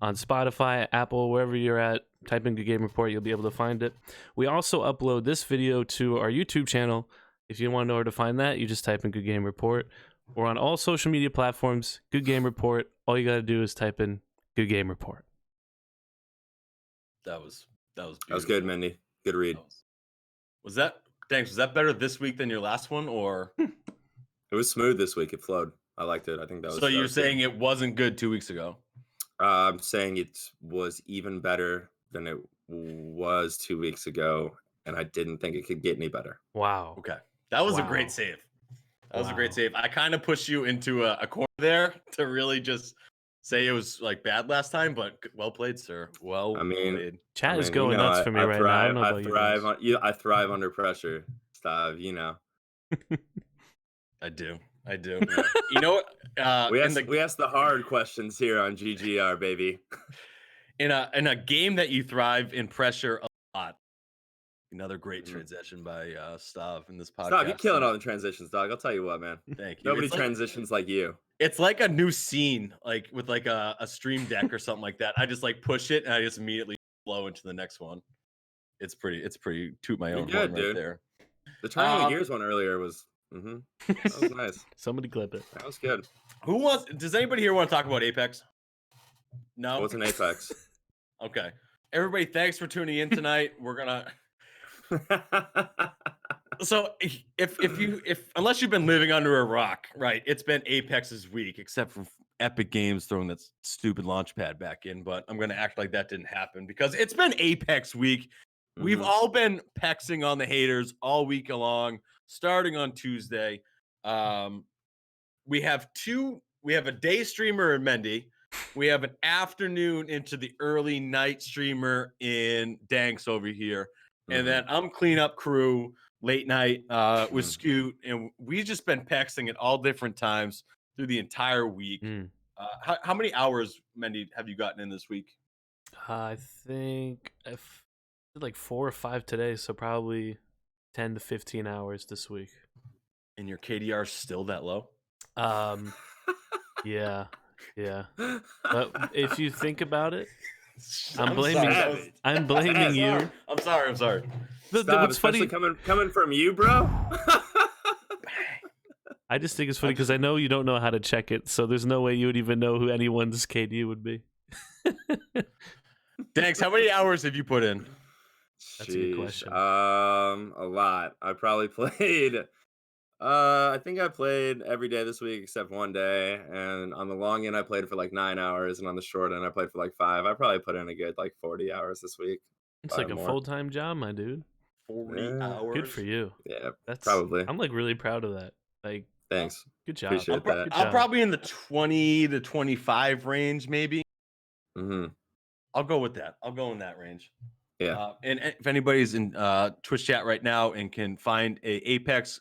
on Spotify, Apple, wherever you're at. Type in Good Game Report, you'll be able to find it. We also upload this video to our YouTube channel. If you want to know where to find that, you just type in Good Game Report. We're on all social media platforms, Good Game Report. All you got to do is type in Good Game Report. That was beautiful. That was good, Mendy. Good read. Was that better this week than your last one, or? It was smooth this week. It flowed. I liked it. I think that was. So you're saying good. it wasn't good 2 weeks ago? I'm saying it was even better than it was 2 weeks ago, and I didn't think it could get any better. Wow. Okay, that was a Wow. great save. That was a Wow. great save. I kind of pushed you into a corner there to really just say it was like bad last time, but well played, sir. Well played. Chat is going nuts for me right now. I don't know about you guys. I thrive under pressure, Stav. You know. I do. You know what? We ask the hard questions here on GGR, baby. In a game that you thrive in pressure a lot. Another great transition by Stav in this podcast. Stav, you're killing all the transitions, dog. I'll tell you what, man. Thank you. Nobody transitions like you. It's like a new scene, like with like a stream deck or something like that. I just like push it and I just immediately flow into the next one. It's pretty toot my own horn right there. The Turning of the Gears one earlier was that was nice. Somebody clip it. That was good. Does anybody here want to talk about Apex? No? What's an Apex? Okay. Everybody, thanks for tuning in tonight. We're gonna So if unless you've been living under a rock, right? It's been Apex's week, except for Epic Games throwing that stupid launchpad back in. But I'm gonna act like that didn't happen because it's been Apex week. We've all been pexing on the haters all week long, starting on Tuesday. We have a day streamer in Mendy. We have an afternoon into the early night streamer in Danks over here. And then I'm cleanup crew late night with Scoot. And we've just been pexing at all different times through the entire week. How many hours, Mendy, have you gotten in this week? I think I did like 4 or 5 today, so probably 10 to 15 hours this week. And your KDR is still that low? Yeah. But if you think about it, I'm blaming you. I'm sorry. What's funny coming from you, bro? I just think it's funny because I know you don't know how to check it, so there's no way you would even know who anyone's KD would be. Danks, how many hours have you put in? That's a good question. A lot. I probably played. I think I played every day this week except one day, and on the long end I played for like 9 hours, and on the short end I played for like 5. I probably put in a good like 40 hours this week. It's like a full-time job, my dude. 40 hours. Good for you. Yeah, that's probably. I'm like really proud of that. Like, thanks. Good job. Appreciate that. I'm probably in the 20 to 25 range, maybe. I'll go with that. I'll go in that range. Yeah. And if anybody's in Twitch chat right now and can find a Apex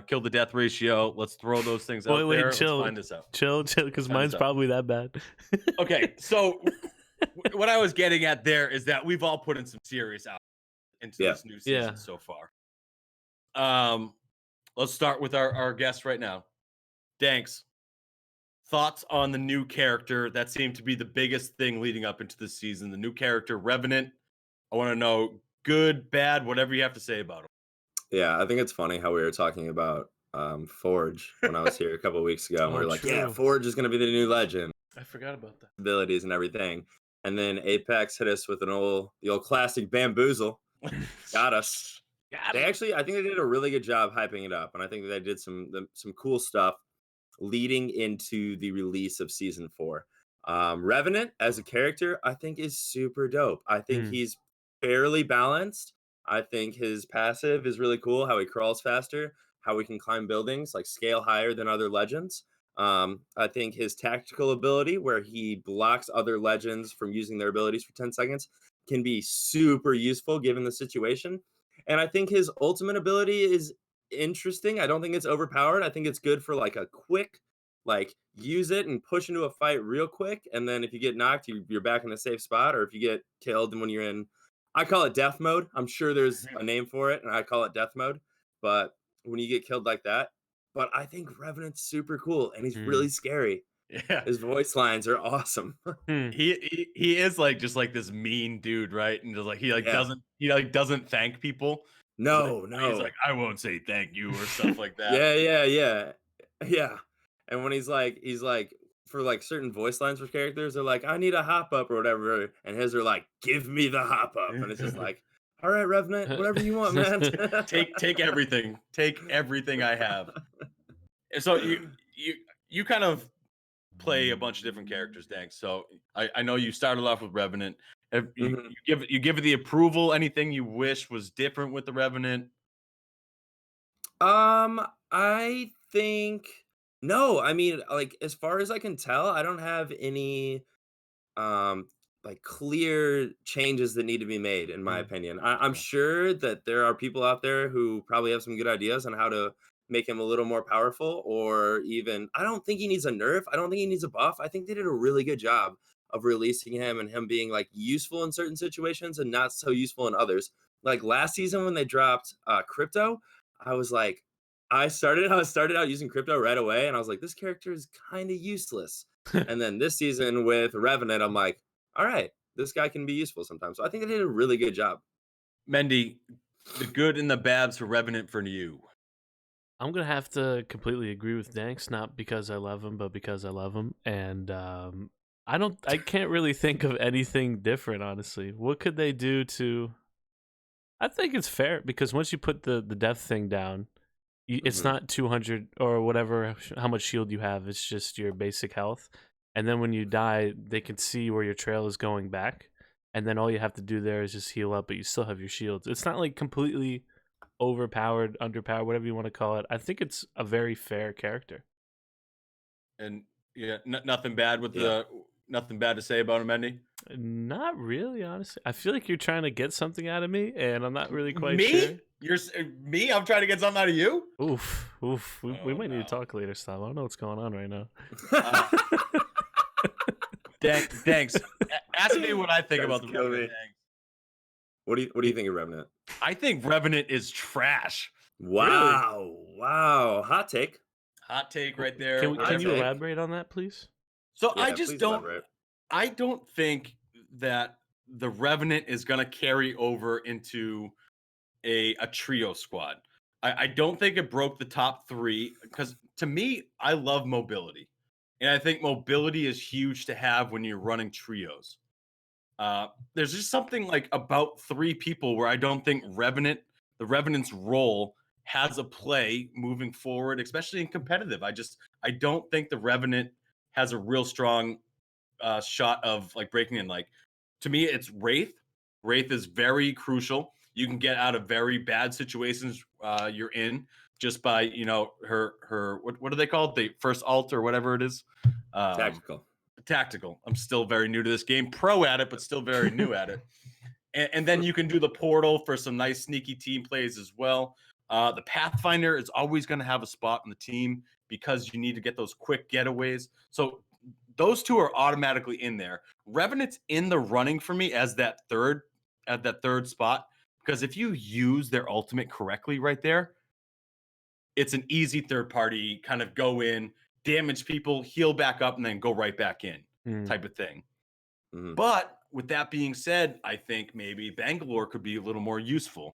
kill to death ratio, let's throw those things out there. Chill. Let's find this out. Chill, because mine's probably that bad. Okay, so what I was getting at there is that we've all put in some serious hours into this new season so far. let's start with our guest right now. Danks, thoughts on the new character that seemed to be the biggest thing leading up into the season? The new character, Revenant. I want to know good, bad, whatever you have to say about him. Yeah, I think it's funny how we were talking about Forge when I was here a couple of weeks ago. And we Oh, were like, yeah, true. Forge is going to be the new legend, I forgot about that. abilities and everything. And then Apex hit us with the old classic bamboozle. Got us. Got They him. actually, I think they did a really good job hyping it up, and I think they did some cool stuff leading into the release of season 4. Revenant as a character, I think is super dope. I think he's fairly balanced. I think his passive is really cool. How he crawls faster, how he can climb buildings, like scale higher than other legends. I think his tactical ability, where he blocks other legends from using their abilities for 10 seconds, can be super useful given the situation. And I think his ultimate ability is interesting. I don't think it's overpowered. I think it's good for like a quick, like use it and push into a fight real quick. And then if you get knocked, you're back in a safe spot. Or if you get killed, and when you're in, I call it death mode. I'm sure there's a name for it, and I call it death mode. But when you get killed like that, but I think Revenant's super cool, and he's really scary. Yeah. His voice lines are awesome. He is like just like this mean dude, right? And just like he doesn't thank people. No, He's like, I won't say thank you or stuff like that. Yeah. And when he's like for like certain voice lines for characters, they're like, I need a hop up or whatever, and his are like, give me the hop up, and it's just like, all right, Revenant, whatever you want, man. Take everything. Take everything I have. And so you kind of play a bunch of different characters, Danks. So I know you started off with Revenant. You give it the approval. Anything you wish was different with the Revenant? I think no. I mean, like as far as I can tell, I don't have any um like clear changes that need to be made in my opinion. I'm sure that there are people out there who probably have some good ideas on how to make him a little more powerful, or even I don't think he needs a nerf. I don't think he needs a buff. I think they did a really good job of releasing him and him being like useful in certain situations and not so useful in others. Like last season when they dropped crypto, I was like, I started out using crypto right away, and I was like, this character is kind of useless. And then this season with Revenant, I'm like, all right, this guy can be useful sometimes. So I think they did a really good job. Mendy, the good and the bads for Revenant for you. I'm gonna have to completely agree with Danks, not because I love him, but because I love him. And I can't really think of anything different, honestly. What could they do to? I think it's fair because once you put the death thing down, it's not 200 or whatever how much shield you have. It's just your basic health. And then when you die, they can see where your trail is going back. And then all you have to do there is just heal up, but you still have your shields. It's not like completely overpowered, underpowered, whatever you want to call it. I think it's a very fair character. And yeah, nothing bad with nothing bad to say about him, Mendy. Not really, honestly. I feel like you're trying to get something out of me, and I'm not really quite me? sure. You're me? I'm trying to get something out of you? Oof. We might need to talk later, Stav. I don't know what's going on right now. Thanks. Ask me what I think about the Revenant. What do you think of Revenant? I think Revenant is trash. Wow. Really? Wow. Hot take right there. Can you elaborate on that, please? So yeah, I don't think that the Revenant is going to carry over into a trio squad. I don't think it broke the top 3 because to me, I love mobility. And I think mobility is huge to have when you're running trios. There's just something like about 3 people where I don't think the Revenant's role has a play moving forward, especially in competitive. I don't think the Revenant has a real strong shot of like breaking in. Like to me, it's Wraith. Wraith is very crucial. You can get out of very bad situations you're in just by her what do they call it? The first alt or whatever it is. Tactical. I'm still very new to this game. Pro at it, but still very new at it. And then you can do the portal for some nice sneaky team plays as well. The Pathfinder is always going to have a spot on the team because you need to get those quick getaways. So those 2 are automatically in there. Revenant's in the running for me as that third spot because if you use their ultimate correctly right there, it's an easy third party kind of go in, damage people, heal back up, and then go right back in type of thing. But with that being said, I think maybe Bangalore could be a little more useful.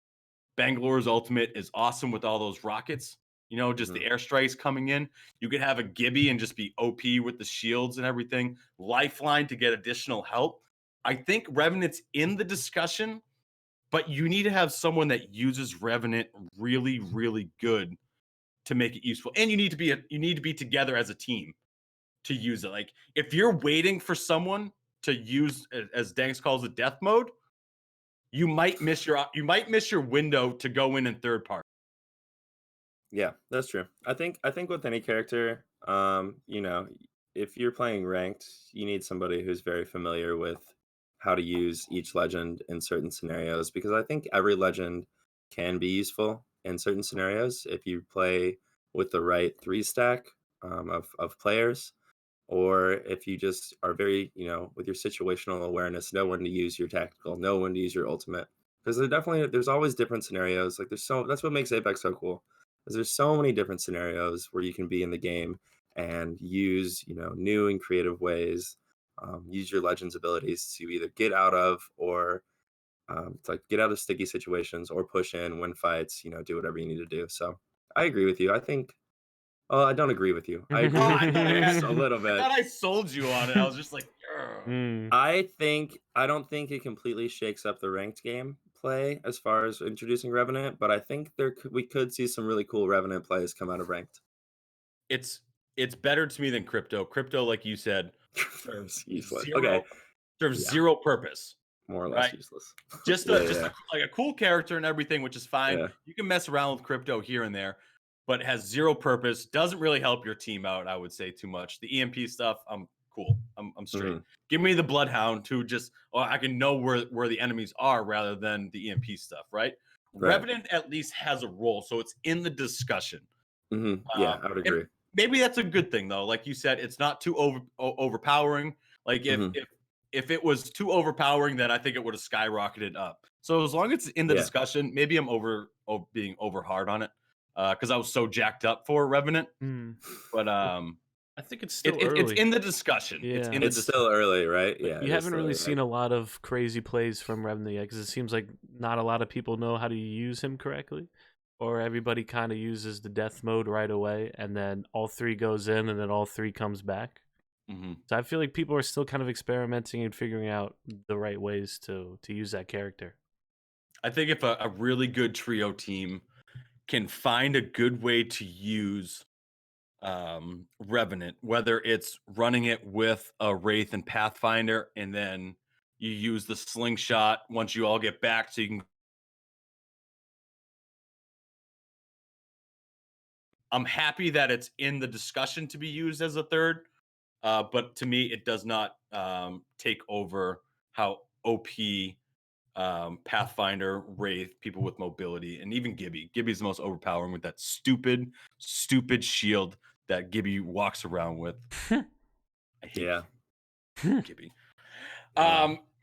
Bangalore's ultimate is awesome with all those rockets, you know, just the airstrikes coming in. You could have a Gibby and just be OP with the shields and everything. Lifeline to get additional help. I think Revenant's in the discussion, but you need to have someone that uses Revenant really, really good to make it useful. And you need to be together as a team to use it. Like if you're waiting for someone to use, as Danks calls it, death mode, you might miss your window to go in third party. Yeah, that's true. I think with any character, you know, if you're playing ranked, you need somebody who's very familiar with how to use each legend in certain scenarios, because I think every legend can be useful in certain scenarios if you play with the right 3 stack of players, or if you just are very, you know, with your situational awareness, know when to use your tactical, know when to use your ultimate. Because there's always different scenarios. Like that's what makes Apex so cool. Because there's so many different scenarios where you can be in the game and use, you know, new and creative ways. Use your Legends abilities to either get out of or to like get out of sticky situations or push in, win fights. You know, do whatever you need to do. So I agree with you. I think. I don't agree with you. I agree with you a little bit. I thought I sold you on it. I was just like, I don't think it completely shakes up the ranked game play as far as introducing Revenant, but I think we could see some really cool Revenant plays come out of ranked. It's better to me than Crypto. Crypto, like you said, serves useless. Serves zero purpose. More or less useless. Just like a cool character and everything, which is fine. Yeah. You can mess around with Crypto here and there, but it has zero purpose. Doesn't really help your team out, I would say, too much. The EMP stuff, I'm cool. I'm straight. Give me the Bloodhound to just, I can know where the enemies are rather than the EMP stuff, right? Revenant at least has a role, so it's in the discussion. Yeah, I would agree. Maybe that's a good thing, though. Like you said, it's not too overpowering. Like if it was too overpowering, then I think it would have skyrocketed up. So as long as it's in the discussion, maybe I'm being over hard on it because I was so jacked up for Revenant. But I think it's still early. It's in the discussion. Yeah. It's still early, right? Yeah. You haven't really seen a lot of crazy plays from Revenant yet, because it seems like not a lot of people know how to use him correctly, or everybody kind of uses the death mode right away, and then all 3 goes in, and then all 3 comes back. So I feel like people are still kind of experimenting and figuring out the right ways to use that character. I think if a really good trio team can find a good way to use Revenant, whether it's running it with a Wraith and Pathfinder, and then you use the slingshot once you all get back so you can. I'm happy that it's in the discussion to be used as a third, but to me, it does not take over how OP Pathfinder, Wraith, people with mobility, and even Gibby. Gibby's the most overpowering with that stupid shield that Gibby walks around with. I hate Gibby.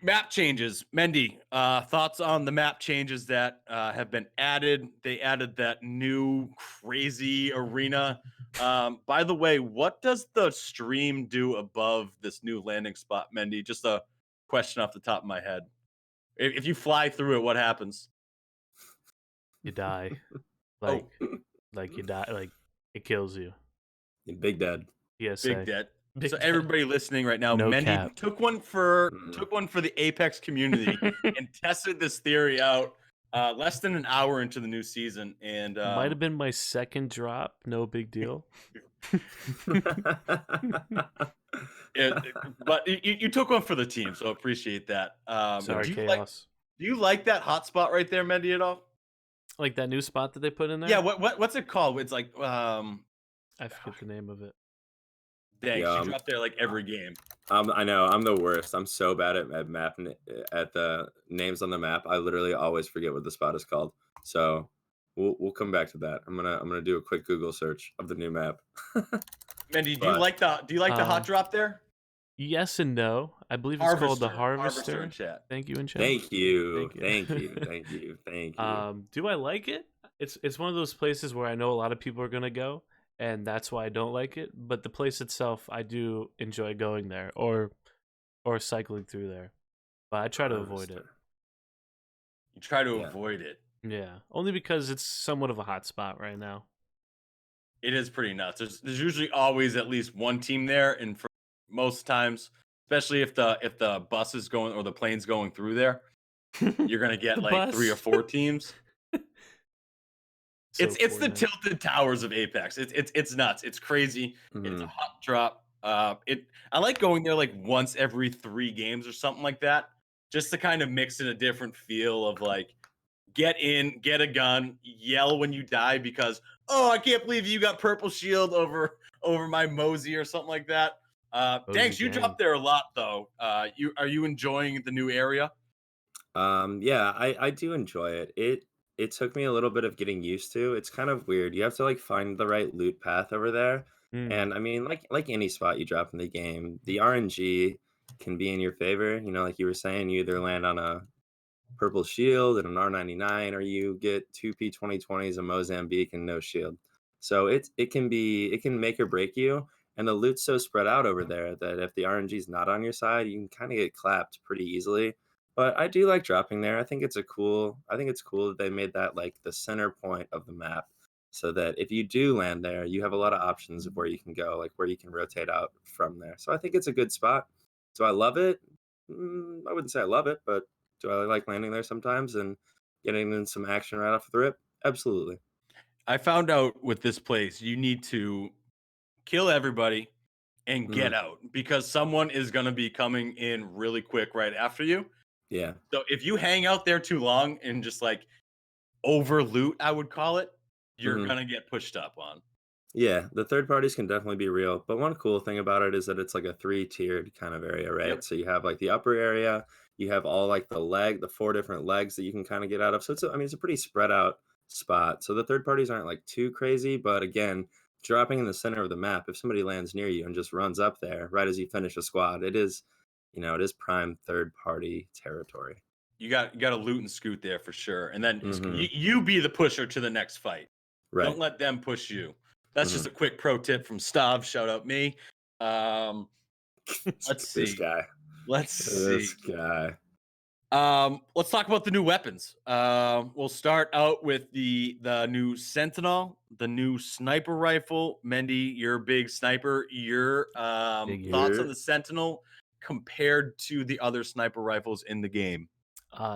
Map changes. Mendy, thoughts on the map changes that have been added? They added that new crazy arena. By the way, what does the stream do above this new landing spot, Mendy? Just a question off the top of my head. If you fly through it, what happens? You die. Like you die. Like it kills you. Big dead. Yes. Big dead. So everybody listening right now, No Mendy cap. took one for the Apex community and tested this theory out less than an hour into the new season, and might have been my second drop. No big deal. But you took one for the team, so appreciate that. Sorry, Chaos. Do you like that hot spot right there, Mendy, at all? Like that new spot that they put in there? Yeah. What's it called? It's like I forget the name of it. Thanks. You drop there like every game. I know. I'm the worst. I'm so bad at the names on the map. I literally always forget what the spot is called. So we'll come back to that. I'm gonna do a quick Google search of the new map. Mendy, do you like the hot drop there? Yes and no. I believe it's called the Harvester. In chat. Thank you in chat. Thank you. Do I like it? It's one of those places where I know a lot of people are gonna go, and that's why I don't like it. But the place itself, I do enjoy going there or cycling through there. But I try to I avoid it. understand. You try to Yeah. avoid it. Yeah, only because it's somewhat of a hot spot right now. It is pretty nuts. There's usually always at least one team there, and for most times, especially if the bus is going or the plane's going through there, you're gonna get The like 3 or bus. 4 teams. So It's the Fortnite. tilted towers of Apex. It's nuts. It's crazy. It's a Mhm. hot drop. I like going there like once every 3 games or something like that, just to kind of mix in a different feel of like get in, get a gun, yell when you die because oh I can't believe you got purple shield over my Mosey or something like that. Cozy Danks, you gang. dropped there a lot though. You enjoying the new area? Yeah, I do enjoy it. It took me a little bit of getting used to. It's kind of weird. You have to like find the right loot path over there. Mm. And I mean, like any spot you drop in the game, the RNG can be in your favor. You know, like you were saying, you either land on a purple shield and an R99, or you get two P2020s, a Mozambique, and no shield. So it can make or break you. And the loot's so spread out over there that if the RNG is not on your side, you can kind of get clapped pretty easily. But I do like dropping there. I think it's cool that they made that like the center point of the map, so that if you do land there, you have a lot of options of where you can go, like where you can rotate out from there. So I think it's a good spot. Do I love it? I wouldn't say I love it, but do I like landing there sometimes and getting in some action right off the rip? Absolutely. I found out with this place, you need to kill everybody and Mhm. get out because someone is going to be coming in really quick right after you. Yeah. So if you hang out there too long and just like over loot, I would call it, you're Mhm. going to get pushed up on. Yeah, the third parties can definitely be real, but one cool thing about it is that it's like a three-tiered kind of area, right? Yep. So you have like the upper area, you have all like the 4 different legs that you can kind of get out of. So I mean, it's a pretty spread out spot. So the third parties aren't like too crazy, but again, dropping in the center of the map, if somebody lands near you and just runs up there right as you finish a squad, it is prime third party territory. You got to loot and scoot there for sure. And then Mhm. you be the pusher to the next fight. Don't Right. let them push you. That's just Mhm. a quick pro tip from Stav. Shout out me. Um, let's This see. guy. Let's This see. guy. Let's talk about the new weapons. We'll start out with the new Sentinel, the new sniper rifle. Mendy, you're a big sniper. Your Big yeah. thoughts on Yeah. the Sentinel compared to the other sniper rifles in the game?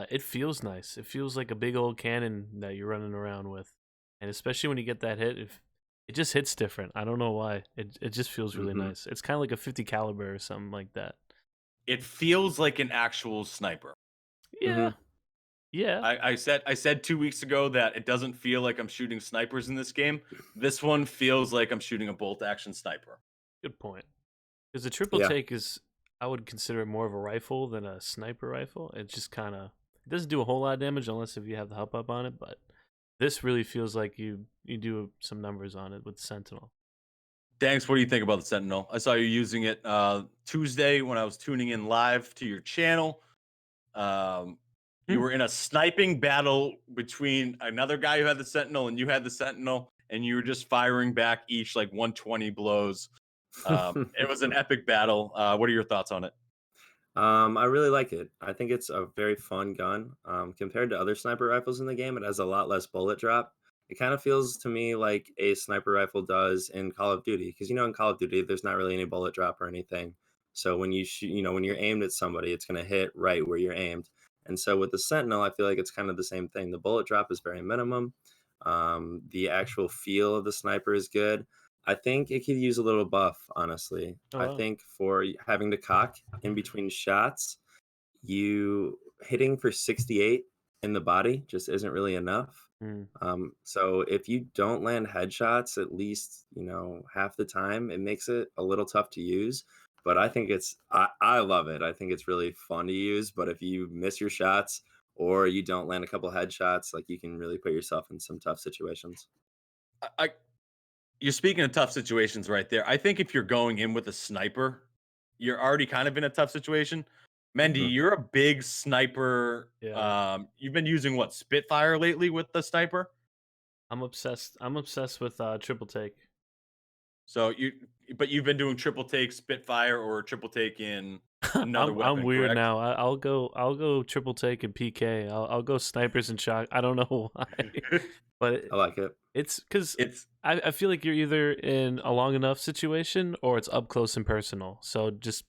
It feels nice. It feels like a big old cannon that you're running around with, and especially when you get that hit, if it just hits different. I don't know why. It just feels really Mhm. nice. It's kind of like a 50 caliber or something like that. It feels like an actual sniper. Yeah, Mhm. yeah. I said 2 weeks ago that it doesn't feel like I'm shooting snipers in this game. This one feels like I'm shooting a bolt action sniper. Good point. Because the triple Yeah. take is, I would consider it more of a rifle than a sniper rifle. It just kind of, it doesn't do a whole lot of damage unless if you have the help up on it. But this really feels like you do some numbers on it with Sentinel. Danks, what do you think about the Sentinel? I saw you using it Tuesday when I was tuning in live to your channel. You Hmm. were in a sniping battle between another guy who had the Sentinel and you had the Sentinel, and you were just firing back each like 120 blows. It was an epic battle. What are your thoughts on it? I really like it. I think it's a very fun gun. Compared to other sniper rifles in the game, it has a lot less bullet drop. It kind of feels to me like a sniper rifle does in Call of Duty, because in Call of Duty, there's not really any bullet drop or anything. So when you shoot, when you're aimed at somebody, it's going to hit right where you're aimed. And so with the Sentinel, I feel like it's kind of the same thing. The bullet drop is very minimum. The actual feel of the sniper is good. I think it could use a little buff, honestly. Oh I wow. think for having to cock in between shots, you hitting for 68 in the body just isn't really enough. Hmm. So if you don't land headshots at least, half the time, it makes it a little tough to use. But I love it. I think it's really fun to use. But if you miss your shots or you don't land a couple headshots, like you can really put yourself in some tough situations. I You're speaking of tough situations right there. I think if you're going in with a sniper, you're already kind of in a tough situation. Mendy, Mhm. you're a big sniper. Yeah. You've been using what Spitfire lately with the sniper? I'm obsessed. I'm obsessed with triple take. So you've been doing triple take Spitfire or triple take in another weapon, I'm weird correct? now. I'll go triple take and PK. I'll go snipers and shock. I don't know why, but I like it. it's because It's I feel like you're either in a long enough situation or it's up close and personal. So just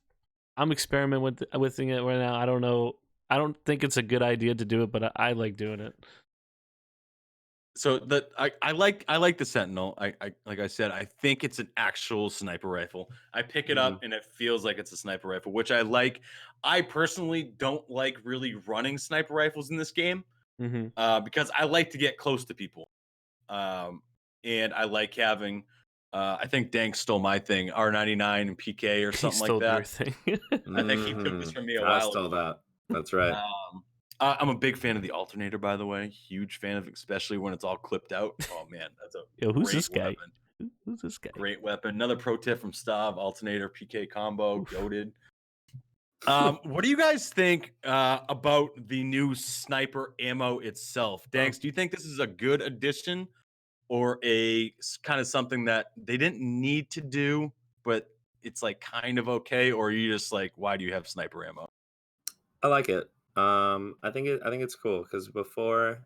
I'm experimenting with it right now. I don't know. I don't think it's a good idea to do it, but I like doing it. so that I like the Sentinel. I like I said, I think it's an actual sniper rifle. I pick it up and it feels like it's a sniper rifle, which I like. I personally don't like really running sniper rifles in this game Mm-hmm. because I like to get close to people. And I like having. I think Dank stole my thing, R99 and PK or He something like stole your that. thing. I think he took this from me a I while stole ago. that. That's right. I'm a big fan of the alternator, by the way. Huge fan of, especially when it's all clipped out. Oh man, that's a Yo, who's great this guy? weapon. Who's this guy? Great weapon. Another pro tip from Stav: alternator PK combo, goated. What do you guys think about the new sniper ammo itself? Danks, do you think this is a good addition or kind of something that they didn't need to do, but it's like kind of okay? Or are you just like, why do you have sniper ammo? I like it. I think it's cool because before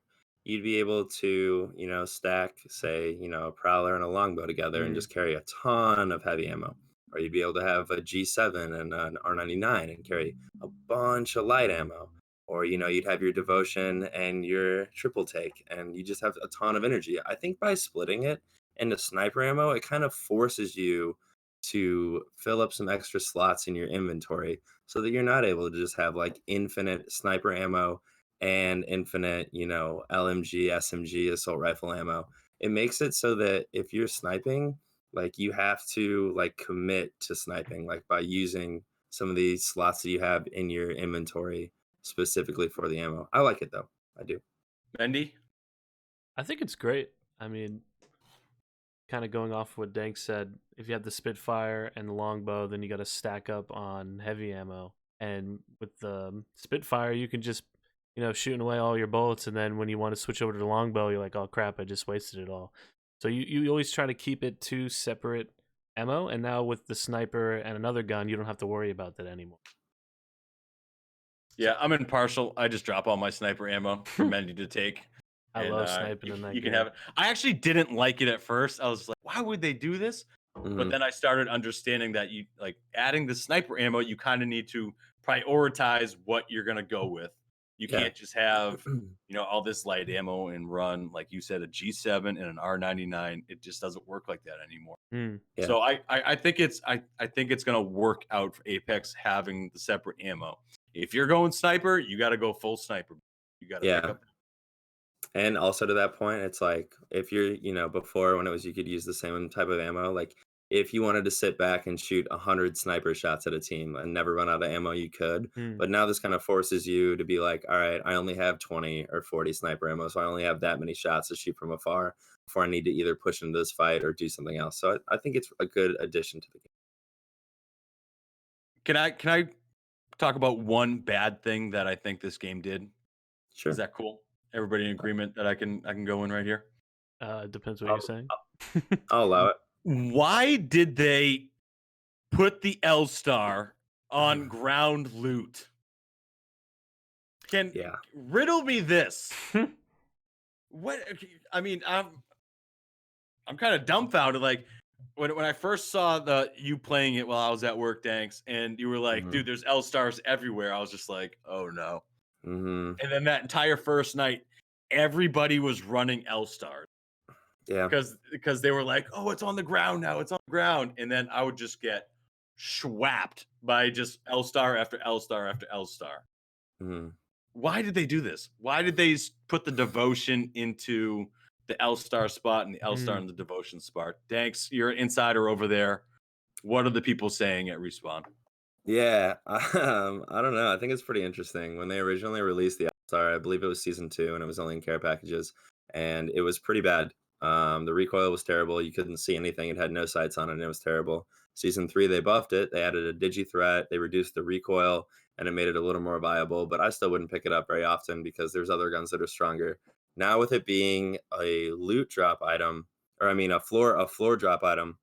you'd be able to, stack, say, a prowler and a longbow together and Mm. just carry a ton of heavy ammo, or you'd be able to have a G7 and an R99 and carry a bunch of light ammo, or you'd have your devotion and your triple take, and you just have a ton of energy. I think by splitting it into sniper ammo, it kind of forces you to fill up some extra slots in your inventory so that you're not able to just have like infinite sniper ammo and infinite, LMG, SMG, assault rifle ammo. It makes it so that if you're sniping, like you have to like commit to sniping, like by using some of these slots that you have in your inventory specifically for the ammo. I like it though. I do. Mendy? I think it's great. I mean, kind of going off what Dank said, if you have the Spitfire and the longbow, then you got to stack up on heavy ammo. And with the Spitfire, you can just, shooting away all your bullets. And then when you want to switch over to the longbow, you're like, oh crap, I just wasted it all. So you always try to keep it two separate ammo. And now with the sniper and another gun, you don't have to worry about that anymore. Yeah, I'm impartial. I just drop all my sniper ammo for Mendy to take. I love sniping in that you can game. have it. I actually didn't like it at first. I was like, why would they do this? But then I started understanding that you like adding the sniper ammo, you kind of need to prioritize what you're gonna go with. You Yeah. can't just have, all this light ammo and run, like you said, a G7 and an R99. It just doesn't work like that anymore. Yeah. So I think I think it's gonna work out for Apex having the separate ammo. If you're going sniper, you got to go full sniper. You got to pick Yeah. up. And also to that point, it's like if you're, before when it was you could use the same type of ammo, like if you wanted to sit back and shoot 100 sniper shots at a team and never run out of ammo, you could. But now this kind of forces you to be like, all right, I only have 20 or 40 sniper ammo, so I only have that many shots to shoot from afar before I need to either push into this fight or do something else. So I think it's a good addition to the game. Can I talk about one bad thing that I think this game did? Sure. Is that cool? Everybody in agreement that I can go in right here? Depends what I'll, you're saying. I'll allow it. Why did they put the L star on ground loot? Can riddle me this? What? I mean, I'm kind of dumbfounded. Like when I first saw you playing it while I was at work, Danks, and you were like, "Dude, there's L stars everywhere." I was just like, "Oh no!" And then that entire first night, everybody was running L stars. Yeah. Because they were like, "Oh, it's on the ground now. It's on the ground," and then I would just get schwapped by just L star after L star after L star. Why did they do this? Why did they put the devotion into the L star spot and the L star in the devotion spot? Danks, you're an insider over there. What are the people saying at Respawn? Yeah, I don't know. I think it's pretty interesting. When they originally released the All-Star, I believe it was season 2, and it was only in care packages, and it was pretty bad. The recoil was terrible. You couldn't see anything. It had no sights on it, and it was terrible. Season 3, they buffed it. They added a digi threat. They reduced the recoil, and it made it a little more viable. But I still wouldn't pick it up very often because there's other guns that are stronger. Now with it being a loot drop item, or I mean a floor drop item,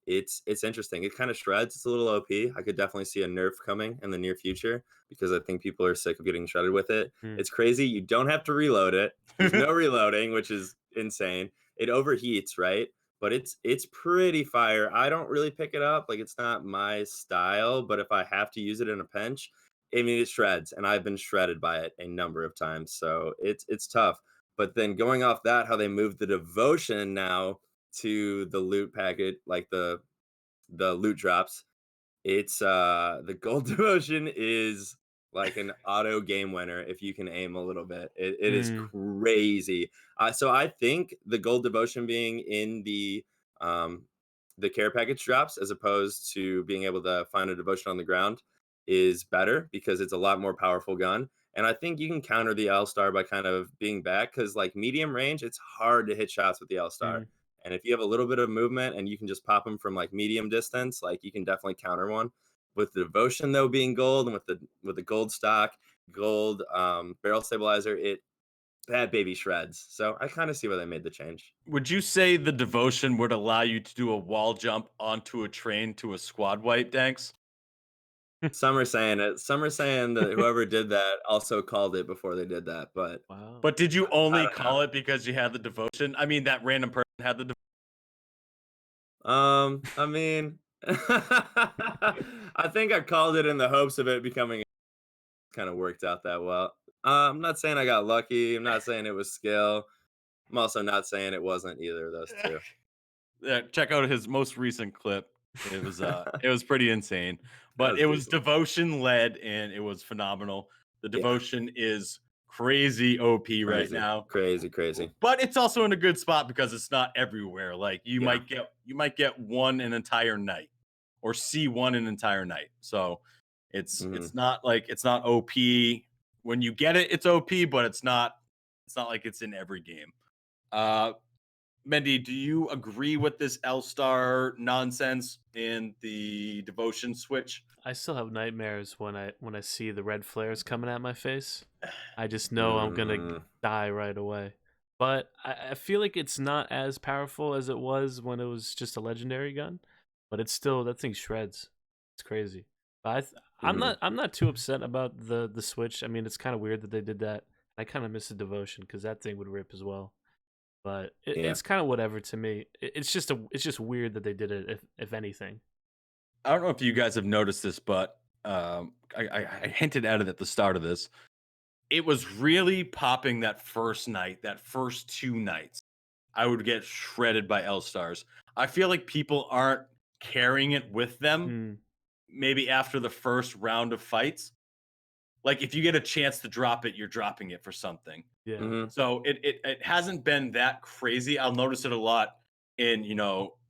it's interesting. It kind of shreds. It's a little OP. I could definitely see a nerf coming in the near future because I think people are sick of getting shredded with it. Mm. It's crazy. You don't have to reload it. There's no reloading, which is insane. It overheats, right? But it's pretty fire. I don't really pick it up. Like it's not my style, but if I have to use it in a pinch, I mean it shreds, and I've been shredded by it a number of times. So it's tough. But then going off that, how they moved the devotion now to the loot packet, like the loot drops. It's the gold devotion is like an auto game winner if you can aim a little bit. It is Mm. crazy. So I think the gold devotion being in um the care package drops as opposed to being able to find a devotion on the ground is better because it's a lot more powerful gun. And I think you can counter the L Star by kind of being back because like medium range, it's hard to hit shots with the L Star. Mm. And if you have a little bit of movement and you can just pop them from like medium distance, like you can definitely counter one. With the devotion though being gold and with the gold stock, gold barrel stabilizer, it bad baby shreds. So I kind of see why they made the change. Would you say the devotion would allow you to do a wall jump onto a train to a squad wipe, Danks? Some are saying it. Some are saying that whoever did that also called it before they did that. But Wow. But did you I only don't know. call it because you had the devotion? I mean, that random person had the I mean, I think I called it in the hopes of it becoming kind of worked out that well. I'm not saying I got lucky. I'm not saying it was skill. I'm also not saying it wasn't either of those two. Yeah, check out his most recent clip. It was pretty insane. That But was it was decent. devotion led and it was phenomenal. The Yeah, devotion is crazy OP right crazy, now. crazy, crazy. But it's also in a good spot because it's not everywhere. Like Yeah. you might get one an entire night or see one an entire night. So Hmm. it's not like it's not OP. When you get it, it's OP, but it's not like it's in every game. Uh Mendy, do you agree with this L Star nonsense in the devotion switch? I still have nightmares when I see the red flares coming at my face. I just know I'm gonna Mm, die right away. But I feel like it's not as powerful as it was when it was just a legendary gun. But it's still that thing shreds. It's crazy. But hmm. I'm not too upset about the switch. I mean, it's kind of weird that they did that. I kind of miss the devotion because that thing would rip as well. But Yeah. it's kind of whatever to me. It's just weird that they did it. If anything. I don't know if you guys have noticed this, but I hinted at it at the start of this. It was really popping that first night, that first two nights. I would get shredded by L Stars. I feel like people aren't carrying it with them. Mm, Maybe after the first round of fights, like if you get a chance to drop it, you're dropping it for something. yeah. Hmm. So it hasn't been that crazy. I'll notice it a lot in,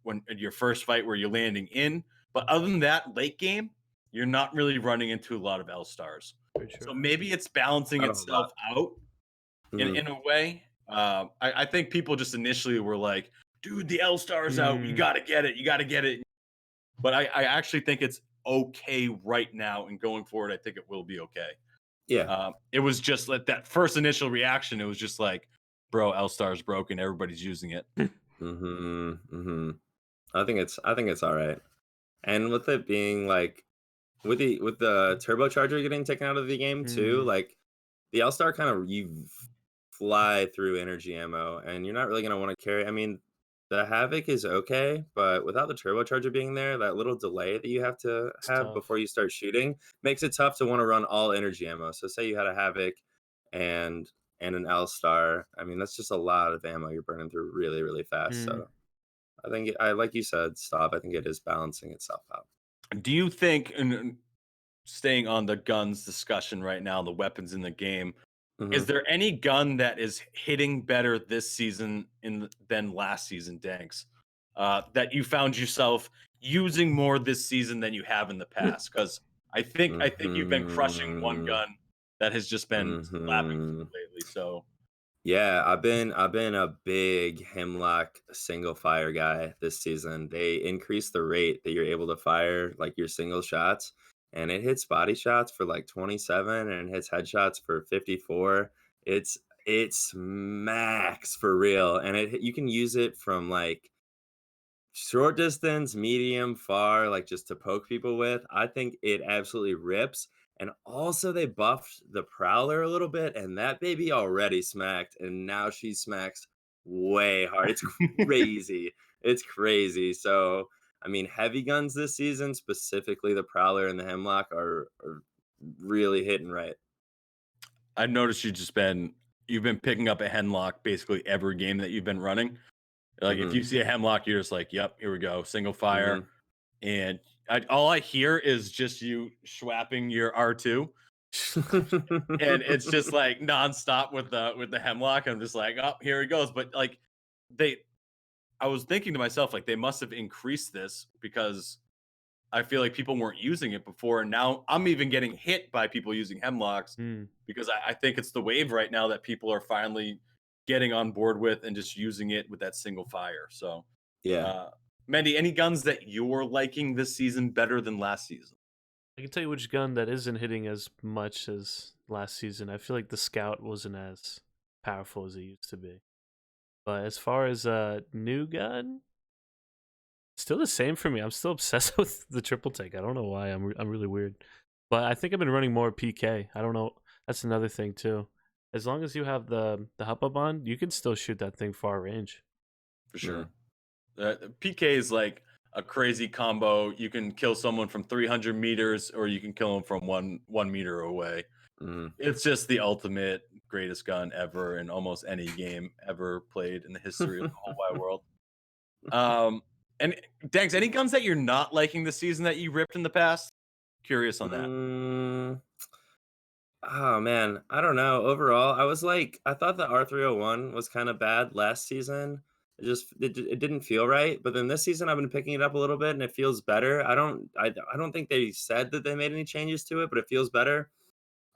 when in your first fight where you're landing in. But other than that, late game, you're not really running into a lot of L stars. Very true. So maybe it's balancing Not a whole lot. itself out Hmm. in a way. I think people just initially were like, dude, the L star's out. You Mm, gotta get it. You gotta get it. But I actually think it's okay right now. And going forward, I think it will be okay. Yeah. It was just like that first initial reaction. It was just like, bro, L Star's broken. Everybody's using it. Hmm. Hmm. I think it's all right. And with it being like with the turbocharger getting taken out of the game too, mm, like the L Star kind of fly through energy ammo, and you're not really gonna want to carry. I mean, the Havoc is okay, but without the turbocharger being there, that little delay that you have to it's have before tough. you start shooting makes it tough to want to run all energy ammo. So say you had a Havoc and an L Star. I mean, that's just a lot of ammo you're burning through really, really fast. Mm. So I think I like you said, stop. I think it is balancing itself out. Do you think, and staying on the guns discussion right now, the weapons in the game, is Hmm. there any gun that is hitting better this season than last season, Danks? That you found yourself using more this season than you have in the past? Because I think you've been crushing one Hmm. gun that has just been slapping for Hmm. you lately. So Yeah, I've been a big Hemlock single fire guy this season. They increased the rate that you're able to fire like your single shots, and it hits body shots for like 27 and it hits headshots for 54. It's it smacks for real, and you can use it from like short distance, medium, far, like just to poke people with. I think it absolutely rips. And also, they buffed the Prowler a little bit, and that baby already smacked, and now she smacks way hard. It's crazy. It's crazy. So, I mean, heavy guns this season, specifically the Prowler and the Hemlock, are really hitting right. I've noticed you've been picking up a Hemlock basically every game that you've been running. Like if Hmm. you see a Hemlock, you're just like, "Yep, here we go, single fire." Hmm. And all I hear is just you schwapping your R2, and it's just like nonstop with the Hemlock. I'm just like, "Oh, here he goes." But like they, I was thinking to myself, like they must have increased this because I feel like people weren't using it before, and now I'm even getting hit by people using Hemlocks Hmm. because I think it's the wave right now that people are finally getting on board with and just using it with that single fire. So, Yeah. uh, Mendy, any guns that you're liking this season better than last season? I can tell you which gun that isn't hitting as much as last season. I feel like the Scout wasn't as powerful as it used to be. But as far as a new gun, still the same for me. I'm still obsessed with the triple take. I don't know why. I'm really weird. But I think I've been running more PK. I don't know. That's another thing too. As long as you have the hop up on, you can still shoot that thing far range. For sure. PK is like a crazy combo. You can kill someone from 300 meters, or you can kill them from 1 meter away. Hmm. It's just the ultimate greatest gun ever in almost any game ever played in the history of the whole wide world. And Danks, any guns that you're not liking this season that you ripped in the past? Curious on that. Mm, oh man, I don't know. Overall, I thought the R301 was kind of bad last season. It didn't feel right. But then this season, I've been picking it up a little bit, and it feels better. I don't think they said that they made any changes to it, but it feels better.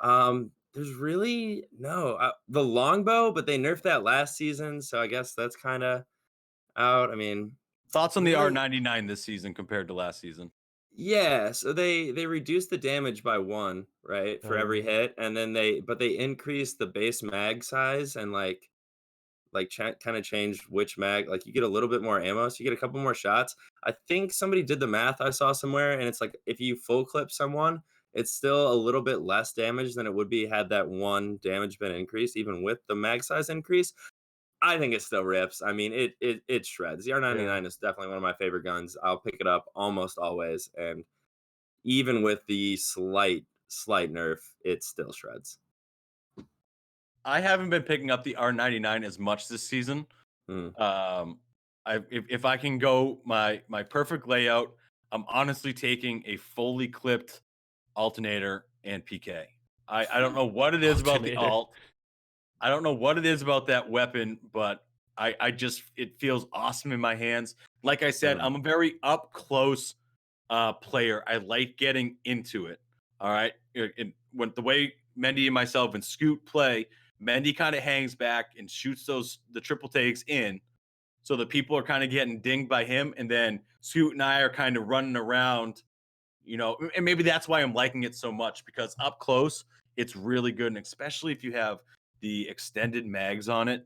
There's really no the longbow, but they nerfed that last season, so I guess that's kind of out. I mean, Thoughts on the really, R99 this season compared to last season? yeah, so they reduced the damage by 1, right, for Oh every yeah. hit, and then they increased the base mag size and, kinda changed which mag like, you get a little bit more ammo, so you get a couple more shots. I think somebody did the math I saw somewhere, and it's like, if you full clip someone, it's still a little bit less damage than it would be had that 1 damage been increased, even with the mag size increase. I think it still rips. I mean, it shreds. The Yeah. R99 is definitely one of my favorite guns. I'll pick it up almost always, and even with the slight nerf, it still shreds. I haven't been picking up the R99 as much this season. Mm. Um, if I can go my perfect layout, I'm honestly taking a fully clipped alternator and PK. I don't know what it is about the Alternator. alt. I don't know what it is about that weapon, but I just it feels awesome in my hands. Like I said, Mhm. I'm a very up close player. I like getting into it. All right. When the way Mendy and myself and Scoot play, Mendy kind of hangs back and shoots the triple takes in. So the people are kind of getting dinged by him. And then Scoot and I are kind of running around, and maybe that's why I'm liking it so much because up close, it's really good. And especially if you have the extended mags on it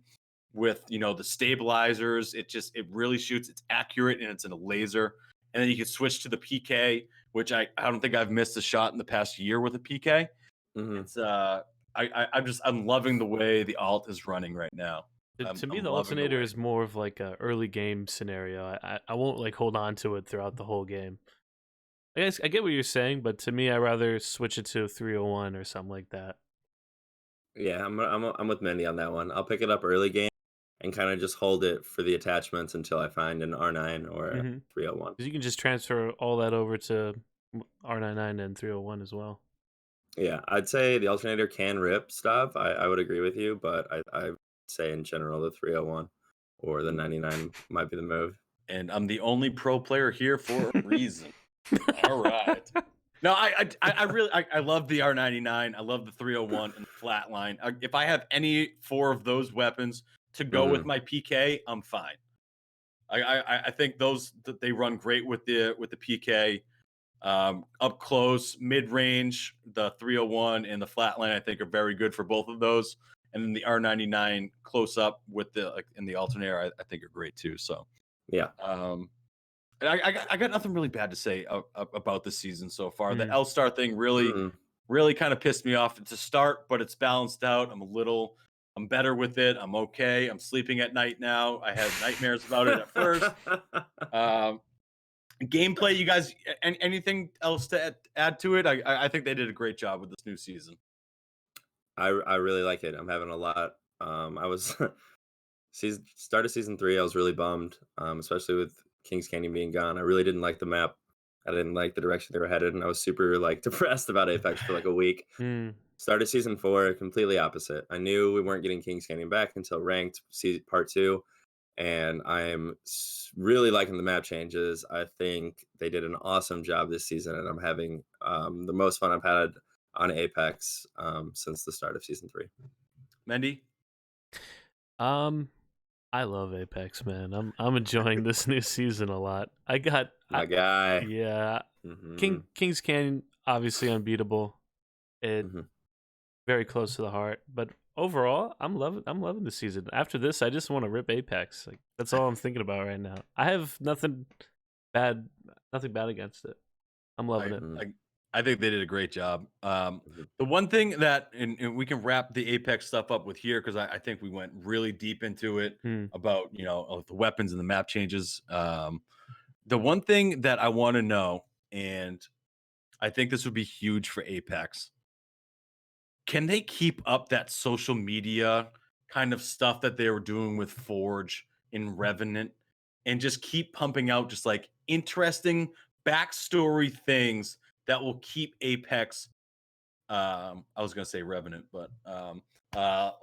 with, the stabilizers, it really shoots. It's accurate and it's in a laser. And then you can switch to the PK, which I don't think I've missed a shot in the past year with a PK. Mhm. It's I'm loving the way the alt is running right now. I'm To me, I'm the loving the alternator way. is more of like a early game scenario. I won't like hold on to it throughout the whole game. I guess I get what you're saying, but to me, I rather switch it to 301 or something like that. Yeah, I'm with Mendy on that one. I'll pick it up early game and kind of just hold it for the attachments until I find an R9 or a Mm-hmm. 301. Because you can just transfer all that over to R99 and 301 as well. Yeah, I'd say the alternator can rip stuff. I would agree with you, but I say in general the 301 or the 99 might be the move. And I'm the only pro player here for a reason. All right. No, I really I love the R99. I love the 301 and the flatline. If I have any four of those weapons to go with Mhm. my PK, I'm fine. I think those that they run great with the PK. Up close, mid range, the 301 and the flatline I think are very good for both of those. and then the R99 close up with the in the alternator, I think are great too. So Yeah. And I got nothing really bad to say about this season so far. The Mm. L-Star thing really kind of pissed me off to start, but it's balanced out. I'm better with it. I'm okay. I'm sleeping at night now. I had nightmares about it at first. Gameplay, you guys, anything else to add to it? I think they did a great job with this new season. I really like it. I'm having a lot. I was start of season 3. I was really bummed, especially with Kings Canyon being gone. I really didn't like the map. I didn't like the direction they were headed, and I was super like depressed about Apex for like a week. Started season 4, completely opposite. I knew we weren't getting Kings Canyon back until ranked part 2, and I am really liking the map changes. I think they did an awesome job this season, and I'm having the most fun I've had on Apex since the start of season 3. Mendy? I love Apex, man. I'm enjoying this new season a lot. My guy. Yeah. Kings Canyon, obviously unbeatable. It very close to the heart. But overall, I'm loving the season. After this, I just want to rip Apex. Like that's all I'm thinking about right now. I have nothing bad against it. I'm loving it. I think they did a great job. The one thing that, and we can wrap the Apex stuff up with here, because I think we went really deep into it about, the weapons and the map changes. The one thing that I want to know, and I think this would be huge for Apex, can they keep up that social media kind of stuff that they were doing with Forge in Revenant and just keep pumping out just like interesting backstory things that will keep Apex I was gonna say Revenant, but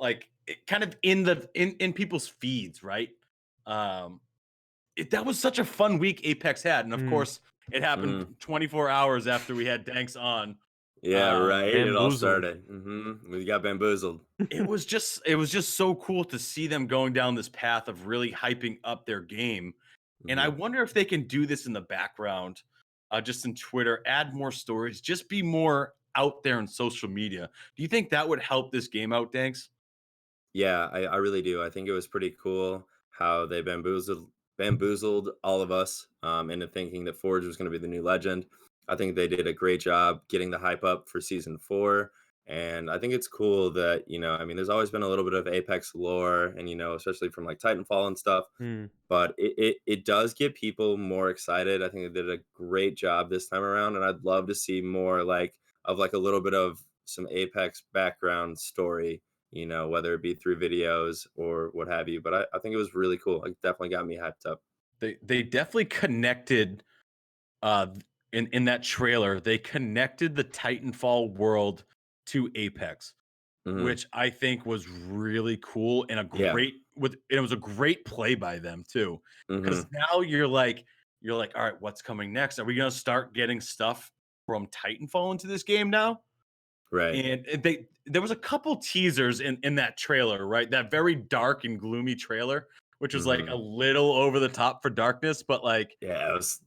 like kind of in people's feeds, right? That was such a fun week Apex had, and of course it happened 24 hours after we had Danks on. Yeah, right. It all bamboozled. started. We got bamboozled. It was just so cool to see them going down this path of really hyping up their game. And I wonder if they can do this in the background, just in Twitter, add more stories, just be more out there in social media. Do you think that would help this game out, Danks? Yeah, I really do. I think it was pretty cool how they bamboozled all of us into thinking that Forge was going to be the new legend. I think they did a great job getting the hype up for season 4. And I think it's cool that, I mean, there's always been a little bit of Apex lore and, especially from like Titanfall and stuff, but it does get people more excited. I think they did a great job this time around. And I'd love to see more of a little bit of some Apex background story, whether it be through videos or what have you. But I think it was really cool. It definitely got me hyped up. They definitely connected in that trailer. They connected the Titanfall world to Apex, which I think was really cool and it was a great play by them too. Because now you're like, all right, what's coming next? Are we gonna start getting stuff from Titanfall into this game now? Right. And there was a couple teasers in that trailer, right? That very dark and gloomy trailer, which was like a little over the top for darkness, but like that was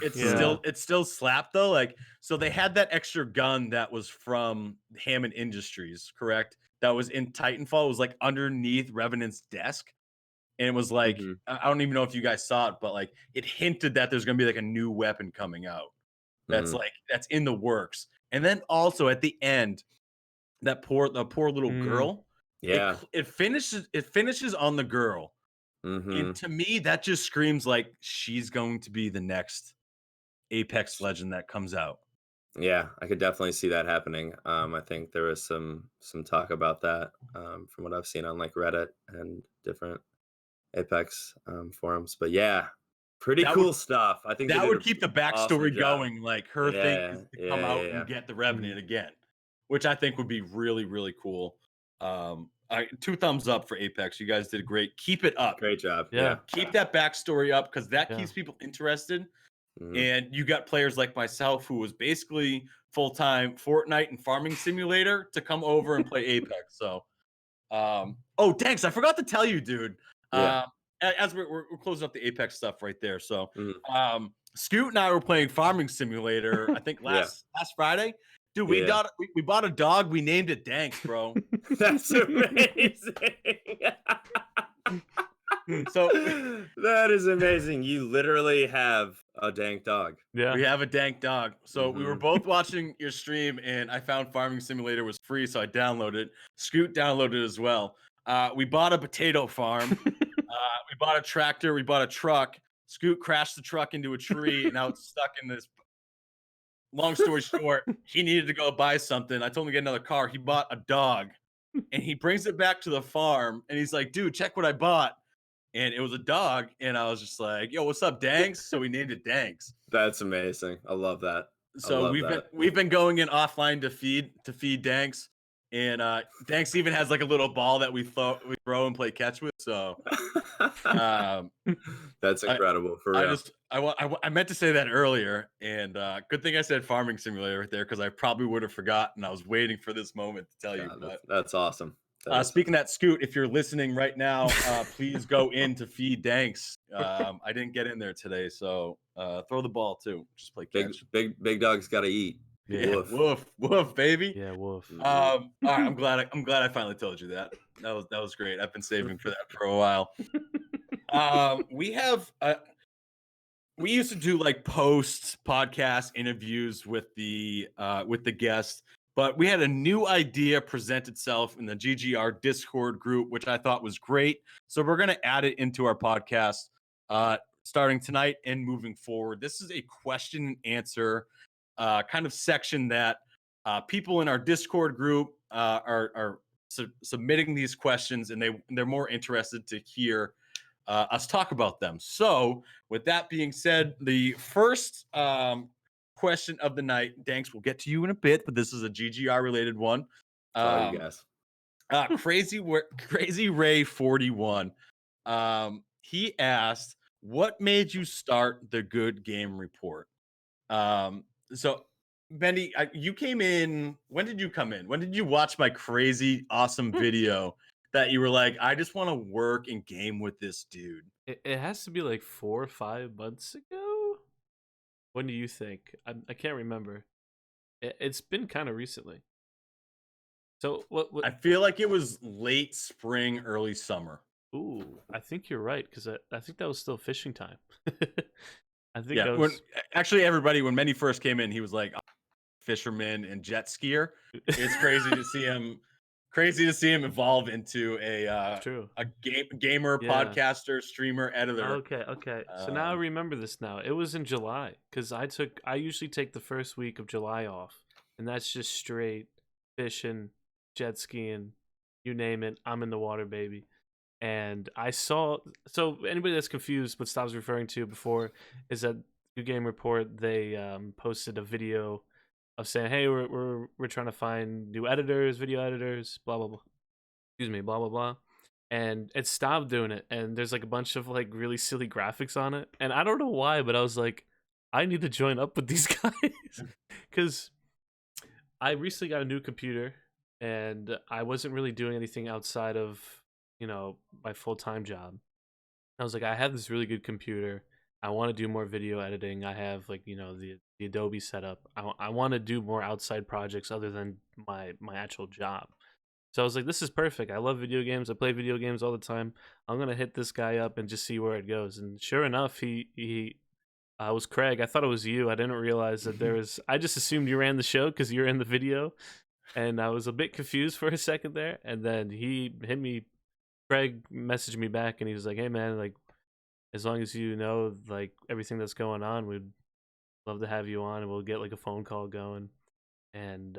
it's still slapped though. Like, so they had that extra gun that was from Hammond Industries, correct? That was in Titanfall. It was like underneath Revenant's desk. And it was like, I don't even know if you guys saw it, but like it hinted that there's gonna be like a new weapon coming out. That's in the works. And then also at the end, the poor little girl. It finishes on the girl. And to me, that just screams like she's going to be the next Apex legend that comes out. Yeah, I could definitely see that happening. I think there was some talk about that from what I've seen on like Reddit and different Apex forums. But yeah, pretty cool stuff. I think that would keep the backstory going, like her thing to come out and get the Revenant again, which I think would be really, really cool. 2 thumbs up for Apex. You guys did great. Keep it up. Great job. Yeah. Keep that backstory up because that keeps people interested. And you got players like myself who was basically full-time Fortnite and farming simulator to come over and play Apex. So, thanks. I forgot to tell you, dude. As we're closing up the Apex stuff right there. So, Scoot and I were playing farming simulator, I think last Friday. Dude, Yeah. we bought a dog. We named it Danks, bro. That's amazing. So That is amazing. You literally have a dank dog. Yeah. we have a dank dog. So we were Mhm. both watching your stream, and I found Farming Simulator was free, so I downloaded it. Scoot downloaded it as well. We bought a potato farm. We bought a tractor. We bought a truck. Scoot crashed the truck into a tree, and now it's stuck in this. Long story short, he needed to go buy something. I told him to get another car. He bought a dog, and he brings it back to the farm, and he's like, "Dude, check what I bought." And it was a dog, and I was just like, "Yo, what's up, Danks?" So we named it Danks. That's amazing. I love that. I So love that. we've been going in offline to feed Danks, and Danks even has like a little ball that we throw and play catch with. So um, That's incredible for I real. just I meant to say that earlier, and good thing I said Farming Simulator right there because I probably would have forgotten. I was waiting for this moment to tell you. Yeah, But that's awesome. That is speaking of that, Scoot, if you're listening right now, please go in to feed Danks. I didn't get in there today, so throw the ball too. Just play catch. big dogs got to eat. Yeah, Woof. woof, baby. Yeah, woof. Mhm. All right, I'm glad I finally told you that. That was great. I've been saving for that for a while. We used to do like post podcast interviews with the guest, but we had a new idea present itself in the GGR Discord group, which I thought was great. So we're gonna add it into our podcast starting tonight and moving forward. This is a question and answer kind of section that people in our Discord group are submitting these questions, and they're more interested to hear us talk about them. So, with that being said, the first question of the night, Danks, we'll get to you in a bit, but this is a GGR related one. It's all you guys. Crazy Ray 41. He asked, "What made you start the Good Game Report?" So, Mendy, you came in. When did you come in? When did you watch my crazy awesome video that you were like, I just want to work and game with this dude? It has to be like 4 or 5 months ago. When do you think? I can't remember. It's been kind of recently. So what? I feel like it was late spring, early summer. Ooh, I think you're right because I think that was still fishing time. I think Yeah, that when was. actually everybody when Mendy first came in, he was like fisherman and jet skier. It's crazy to see him. Crazy to see him evolve into True. a gamer, Yeah. podcaster, streamer, editor. Okay. So now I remember this now. It was in July because I usually take the first week of July off, and that's just straight fishing, jet skiing, you name it. I'm in the water, baby. And I saw, so anybody that's confused what Stav's referring to before is that New Game Report, they posted a video of saying, hey, we're trying to find new editors, video editors, blah blah blah. Excuse me, blah blah blah. And it's Stav doing it, and there's like a bunch of like really silly graphics on it, and I don't know why, but I was like, I need to join up with these guys because I recently got a new computer, and I wasn't really doing anything outside of my full-time job. I was like, I have this really good computer. I want to do more video editing. I have like the Adobe setup. I want to do more outside projects other than my actual job. So I was like, this is perfect. I love video games. I play video games all the time. I'm gonna hit this guy up and just see where it goes. And sure enough, he was Craig. I thought it was you. I didn't realize that there was. I just assumed you ran the show because you're in the video, and I was a bit confused for a second there. And then he hit me. Craig messaged me back, and he was like, "Hey man, like, as long as you know like everything that's going on, we'd love to have you on, and we'll get like a phone call going." And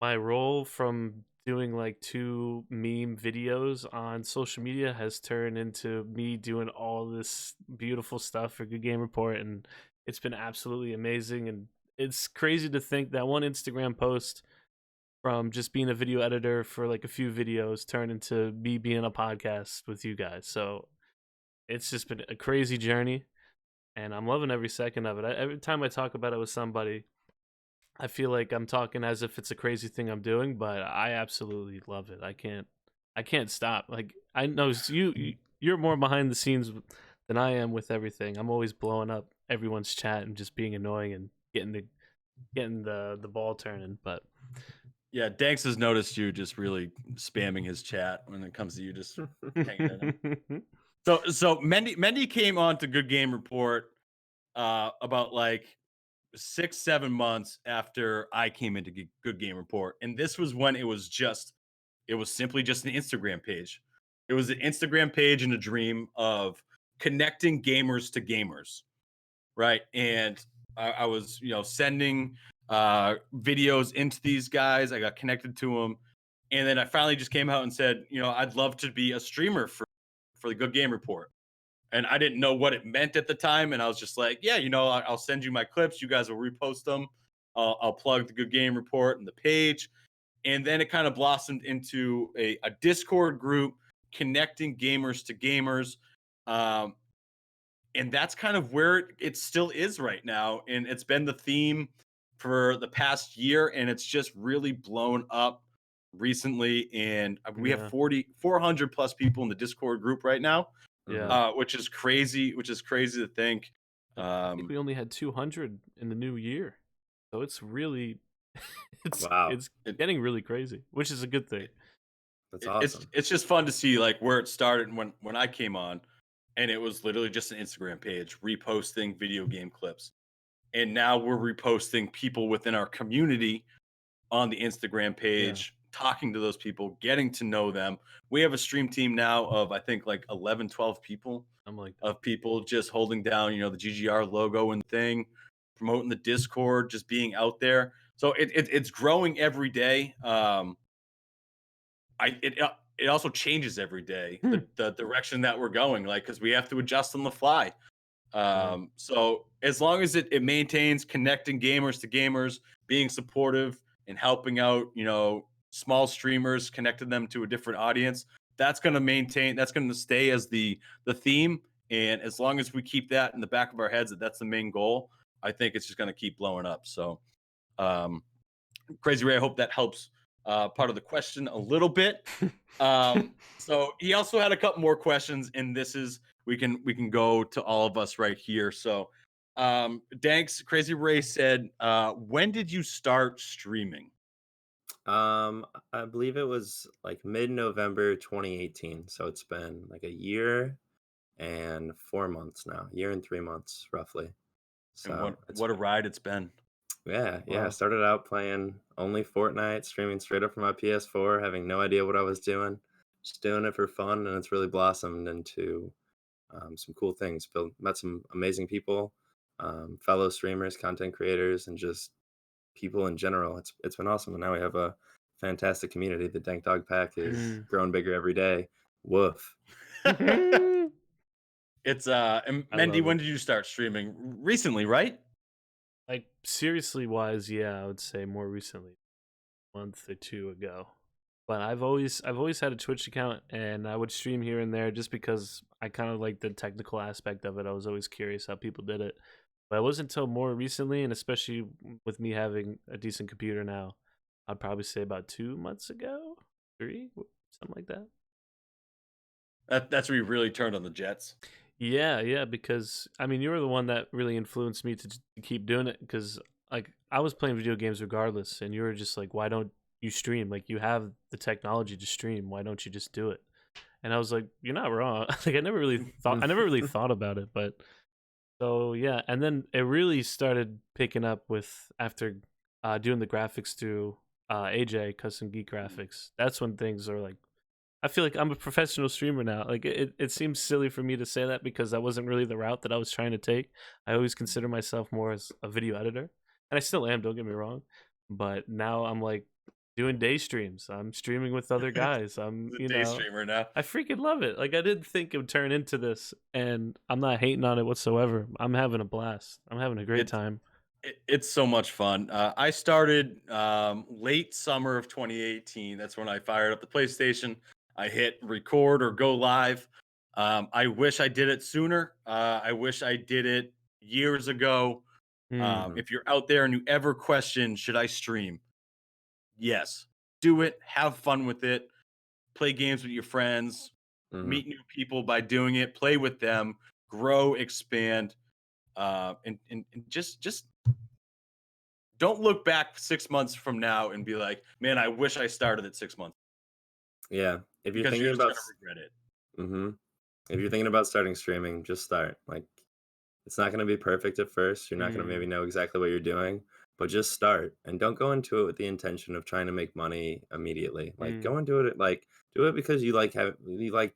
my role from doing like 2 meme videos on social media has turned into me doing all this beautiful stuff for Good Game Report, and it's been absolutely amazing. And it's crazy to think that one Instagram post from just being a video editor for like a few videos turned into me being a podcast with you guys. So it's just been a crazy journey, and I'm loving every second of it. Every time I talk about it with somebody, I feel like I'm talking as if it's a crazy thing I'm doing, but I absolutely love it. I can't stop. Like, I know you're more behind the scenes than I am with everything. I'm always blowing up everyone's chat and just being annoying and getting getting the ball turning. But Yeah, Danks has noticed you just really spamming his chat when it comes to you just hanging in there. So Mendy came on to Good Game Report about like 6-7 months after I came into Good Game Report, and this was when it was simply just an Instagram page. It was an Instagram page and a dream of connecting gamers to gamers, right? And I was, sending videos into these guys. I got connected to them, and then I finally just came out and said, I'd love to be a streamer for the Good Game Report. And I didn't know what it meant at the time, and I was just like, yeah, I'll send you my clips. You guys will repost them. I'll plug the Good Game Report and the page. And then it kind of blossomed into a Discord group connecting gamers to gamers. Um, and that's kind of where it still is right now. And it's been the theme for the past year, and it's just really blown up recently. And we have 400 plus people in the Discord group right now. Yeah. Which is crazy to think. I think we only had 200 in the new year, so it's really Wow. it's getting really crazy, which is a good thing. That's awesome. It's just fun to see like where it started when I came on, and it was literally just an Instagram page reposting video game clips, and now we're reposting people within our community on the Instagram page, talking to those people, getting to know them. We have a stream team now of I think like 11, 12 people. Of people just holding down, the GGR logo and thing, promoting the Discord, just being out there. So it's growing every day. It also changes every day, the direction that we're going, like, because we have to adjust on the fly. So as long as it maintains connecting gamers to gamers, being supportive and helping out, small streamers, connecting them to a different audience, that's going to stay as the theme. And as long as we keep that in the back of our heads, that's the main goal, I think it's just going to keep blowing up. So, Crazy Ray, I hope that helps part of the question a little bit. So he also had a couple more questions, and this is we can go to all of us right here. So, Danks, Crazy Ray said, when did you start streaming? I believe it was like mid-November 2018. So it's been like a year and 4 months now, year and 3 months roughly. And So what a ride it's been. yeah. Wow. I started out playing only Fortnite, streaming straight up from my PS4, having no idea what I was doing, just doing it for fun, and it's really blossomed into some cool things. Met some amazing people, fellow streamers, content creators, and just people in general. It's been awesome, and now we have a fantastic community. The Dank Dog Pack is growing bigger every day. Woof. It's and Mendy, when did you start streaming? Recently, right? Like seriously wise, yeah, I would say more recently, a month or two ago. But I've always had a Twitch account, and I would stream here and there just because I kind of like the technical aspect of it. I was always curious how people did it. But it wasn't until more recently, and especially with me having a decent computer now, I'd probably say about 2 months ago, 3, something like that. That's where you really turned on the Jets. Yeah, because I mean, you were the one that really influenced me to keep doing it. Because like I was playing video games regardless, and you were just like, "Why don't you stream? Like you have the technology to stream. Why don't you just do it?" And I was like, "You're not wrong." Like I never really thought about it, but so yeah. And then it really started picking up with after doing the graphics through AJ Custom Geek Graphics. That's when things are like I feel like I'm a professional streamer now. Like it seems silly for me to say that because that wasn't really the route that I was trying to take. I always consider myself more as a video editor, and I still am. Don't get me wrong, but now I'm like doing day streams. I'm streaming with other guys. I'm day streamer now. I freaking love it. Like I didn't think it would turn into this, and I'm not hating on it whatsoever. I'm having a blast. I'm having a great time. It's so much fun. I started late summer of 2018. That's when I fired up the PlayStation. I hit record or go live. I wish I did it sooner. I wish I did it years ago. If you're out there and you ever question, should I stream? Yes, do it. Have fun with it. Play games with your friends. Meet new people by doing it. Play with them. Grow, expand, and just don't look back 6 months from now and be like, man, I wish I started at 6 months, Yeah. If you're because thinking you're just about gonna regret it. hmm if you're thinking about starting streaming, just start. Like, it's not going to be perfect at first. You're not going to maybe Mm, know exactly what you're doing, but just start and don't go into it with the intention of trying to make money immediately. Like, mm. go into it like do it because you like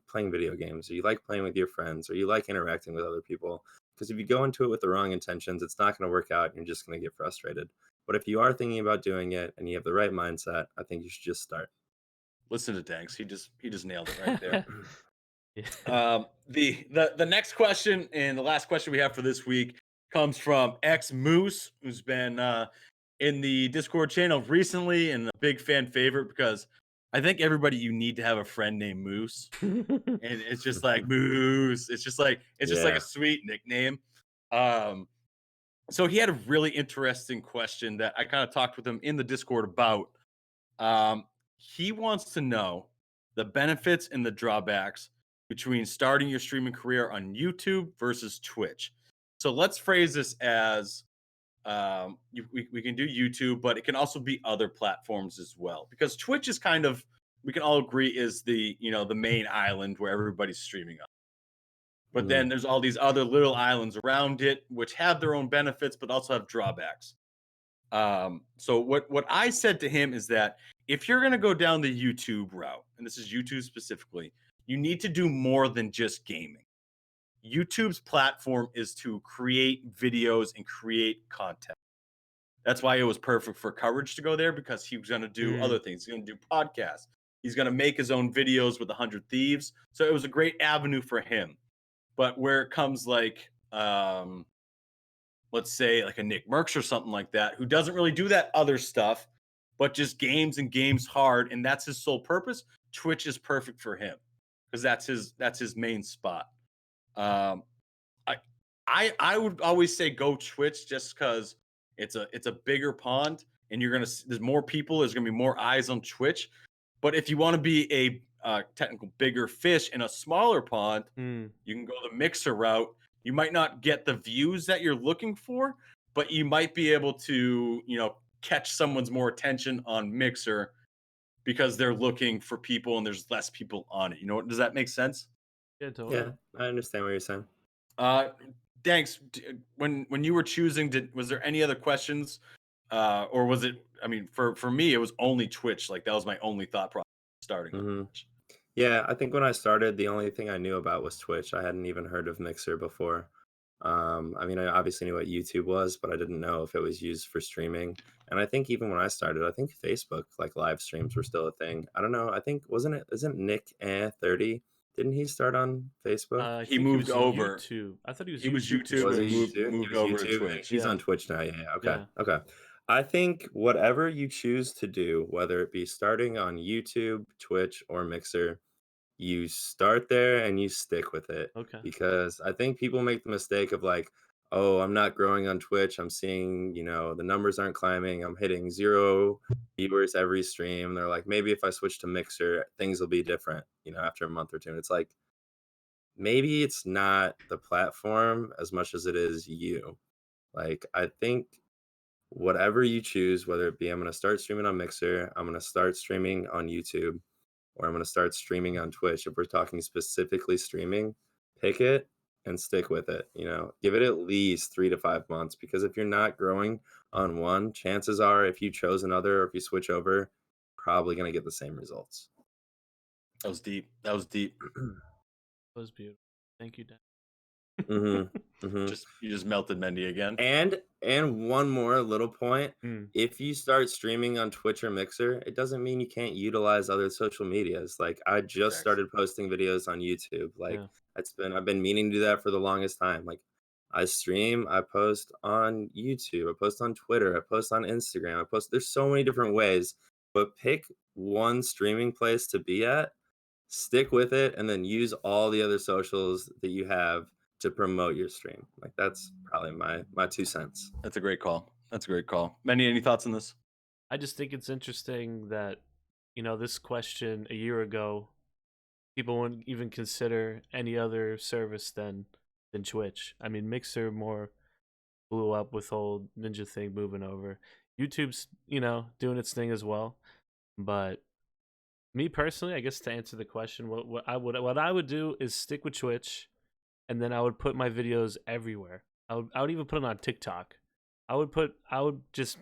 playing video games, or you like playing with your friends, or you like interacting with other people. Because if you go into it with the wrong intentions, it's not going to work out and you're just going to get frustrated. But if you are thinking about doing it and you have the right mindset, I think you should just start. Listen to Danks. He just nailed it right there. Yeah. The next question and the last question we have for this week comes from X Moose, who's been in the Discord channel recently and a big fan favorite, because I think everybody, you need to have a friend named Moose, and it's just like Moose. It's just like a Yeah. sweet nickname. Um, so he had a really interesting question that I kind of talked with him in the Discord about. Um, he wants to know the benefits and the drawbacks between starting your streaming career on YouTube versus Twitch. So let's phrase this as we can do YouTube, but it can also be other platforms as well. Because Twitch is kind of, we can all agree, is the main island where everybody's streaming on. But hmm then there's all these other little islands around it, which have their own benefits, but also have drawbacks. So what I said to him is that if you're gonna go down the YouTube route, and this is YouTube specifically, you need to do more than just gaming. YouTube's platform is to create videos and create content. That's why it was perfect for Courage to go there, because he was gonna do other Mm, things. He's gonna do podcasts. He's gonna make his own videos with 100 Thieves. So it was a great avenue for him. But where it comes like let's say like a Nick Merckx or something like that, who doesn't really do that other stuff, but just games and games hard, and that's his sole purpose, Twitch is perfect for him because that's his main spot. Um, I I would always say go Twitch, just because it's a bigger pond, and there's more people, there's gonna be more eyes on Twitch. But if you want to be a technical bigger fish in a smaller pond, mm. you can go the mixer route. You might not get the views that you're looking for, but you might be able to, catch someone's more attention on mixer because they're looking for people and there's less people on it. Does that make sense? Yeah, totally. Yeah, I understand what you're saying. Uh, Thanks. When you were choosing, was there any other questions, or was it? I mean, for me, it was only Twitch. Like that was my only thought process starting on hmm Twitch. Yeah, I think when I started, the only thing I knew about was Twitch. I hadn't even heard of Mixer before. I mean, I obviously knew what YouTube was, but I didn't know if it was used for streaming. And I think even when I started, I think Facebook, like live streams, were still a thing. I don't know. I think isn't Nick 30? Didn't he start on Facebook? I He think he moved was over. YouTube. I thought he was He was YouTube to YouTube Was and he Twitch. moved YouTube? He moved was over to YouTube, and Twitch. he's Yeah, on Twitch now. Yeah, yeah. Okay, yeah. okay. I think whatever you choose to do, whether it be starting on YouTube, Twitch, or Mixer, you start there and you stick with it, Okay. because I think people make the mistake of like, oh, I'm not growing on Twitch. I'm seeing, the numbers aren't climbing. I'm hitting 0 viewers every stream. They're like, maybe if I switch to Mixer, things will be different, after a month or two. And it's like, maybe it's not the platform as much as it is you. Like, I think whatever you choose, whether it be I'm going to start streaming on Mixer, I'm going to start streaming on YouTube, or I'm going to start streaming on Twitch. If we're talking specifically streaming, pick it and stick with it. Give it at least 3 to 5 months, because if you're not growing on one, chances are if you chose another or if you switch over, probably going to get the same results. That was deep. That was deep. That was beautiful. Thank you, Dan. Mm-hmm. Mm-hmm. You just melted Mendy again. And one more little point. Mm, If you start streaming on Twitch or Mixer, it doesn't mean you can't utilize other social medias. Like, I just Thanks. started posting videos on YouTube. Like, yeah. I've been meaning to do that for the longest time. Like, I stream, I post on YouTube, I post on Twitter, I post on Instagram, there's so many different ways, but pick one streaming place to be at, stick with it, and then use all the other socials that you have to promote your stream. Like, that's probably my 2 cents. That's a great call. That's a great call. Mendy, any thoughts on this? I just think it's interesting that, this question a year ago, people wouldn't even consider any other service than Twitch. I mean, Mixer more blew up with whole Ninja thing moving over. YouTube's, doing its thing as well. But me personally, I guess to answer the question, what I would do is stick with Twitch, and then I would put my videos everywhere. I would even put it on TikTok. I would just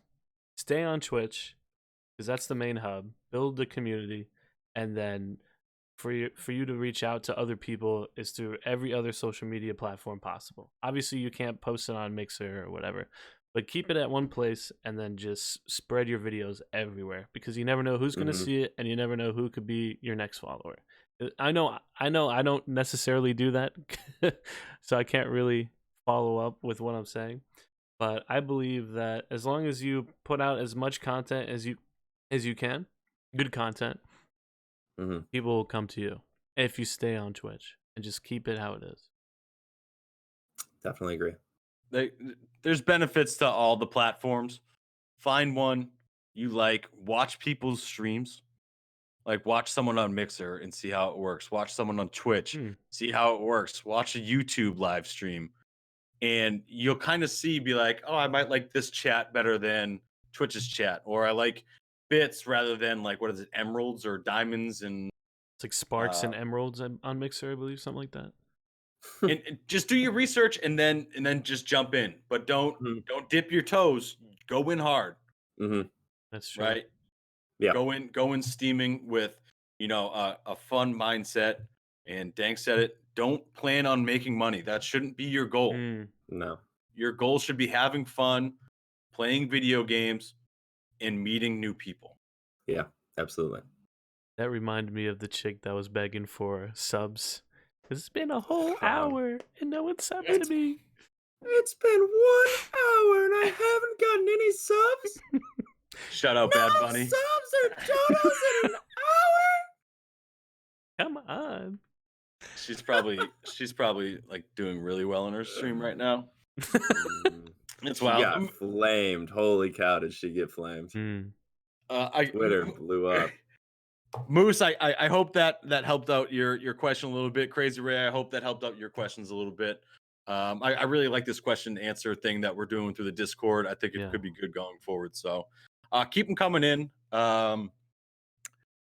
stay on Twitch because that's the main hub. Build the community, and then for you to reach out to other people is through every other social media platform possible. Obviously, you can't post it on Mixer or whatever, but keep it at one place and then just spread your videos everywhere because you never know who's going to see it and you never know who could be your next follower. I know I don't necessarily do that, so I can't really follow up with what I'm saying. But I believe that as long as you put out as much content as you can, good content, people will come to you if you stay on Twitch and just keep it how it is. Definitely agree. There's benefits to all the platforms. Find one you like. Watch people's streams. Like watch someone on Mixer and see how it works. Watch someone on Twitch, see how it works. Watch a YouTube live stream. And you'll kind of be like, oh, I might like this chat better than Twitch's chat. Or I like bits rather than like, what is it, emeralds or diamonds? And it's like sparks and emeralds on Mixer, I believe, something like that. and just do your research and then just jump in. But don't dip your toes. Go in hard. That's true. Right? Yeah. Go in steaming with, a fun mindset. And Dank said it. Don't plan on making money. That shouldn't be your goal. No. Your goal should be having fun, playing video games, and meeting new people. Yeah, absolutely. That reminded me of the chick that was begging for subs. It's been a whole hour and no one's subbed to me. It's been 1 hour and I haven't gotten any subs. Shut up, Bad Bunny. Subs or donos in an hour. Come on. She's probably like doing really well in her stream right now. It's wild. She got flamed. Holy cow, did she get flamed? Twitter blew up. Moose, I hope that helped out your question a little bit. Crazy Ray, I hope that helped out your questions a little bit. I really like this question and answer thing that we're doing through the Discord. I think it could be good going forward. So keep them coming in.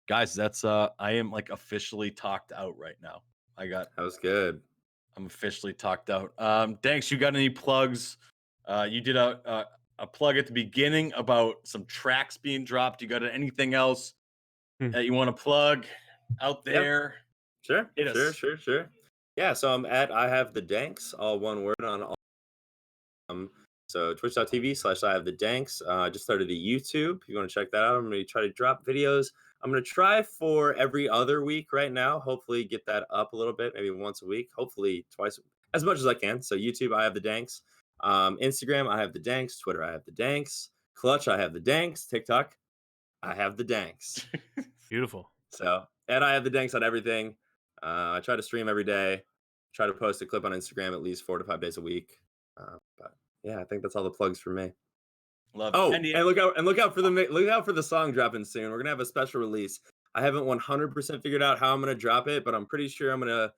Guys, that's I am like officially talked out right now. That was good. I'm officially talked out. Danks, you got any plugs? You did a plug at the beginning about some tracks being dropped. You got anything else that you want to plug out there? Sure. Yeah, so I'm at IHaveTheDanks, all one word on all. So twitch.tv/IHaveTheDanks. I just started a YouTube. If you want to check that out, I'm going to try to drop videos. I'm going to try for every other week right now. Hopefully get that up a little bit, maybe once a week. Hopefully twice, as much as I can. So YouTube, IHaveTheDanks. Instagram, IHaveTheDanks. Twitter, IHaveTheDanks. Clutch, IHaveTheDanks. TikTok, IHaveTheDanks. Beautiful. So, and IHaveTheDanks on everything. I try to stream every day. Try to post a clip on Instagram at least 4 to 5 days a week. But yeah, I think that's all the plugs for me. Love. And look out for the song dropping soon. We're gonna have a special release. I haven't 100% figured out how I'm gonna drop it, but I'm pretty sure I'm gonna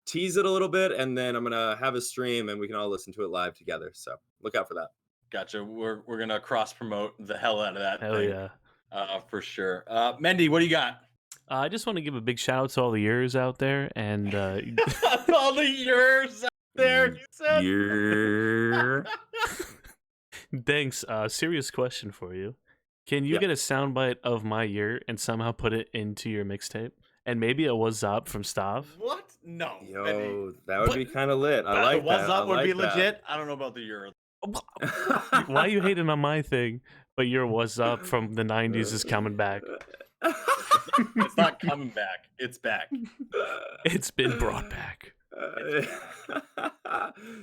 tease it a little bit, and then I'm gonna have a stream, and we can all listen to it live together. So look out for that. Gotcha. We're gonna cross promote the hell out of that. Hell thing. Yeah. For sure. Mendy, what do you got? I just want to give a big shout out to all the years out there and all the years out there. You said. Yeah. Thanks. Serious question for you. Can you get a soundbite of my year and somehow put it into your mixtape? And maybe a what's up from Stav? What? No. Yo, that would be kind of lit. I like that. What's up would be legit. I don't know about the year. Why are you hating on my thing? But your what's up from the 90s is coming back. It's not coming back. It's back. It's been brought back.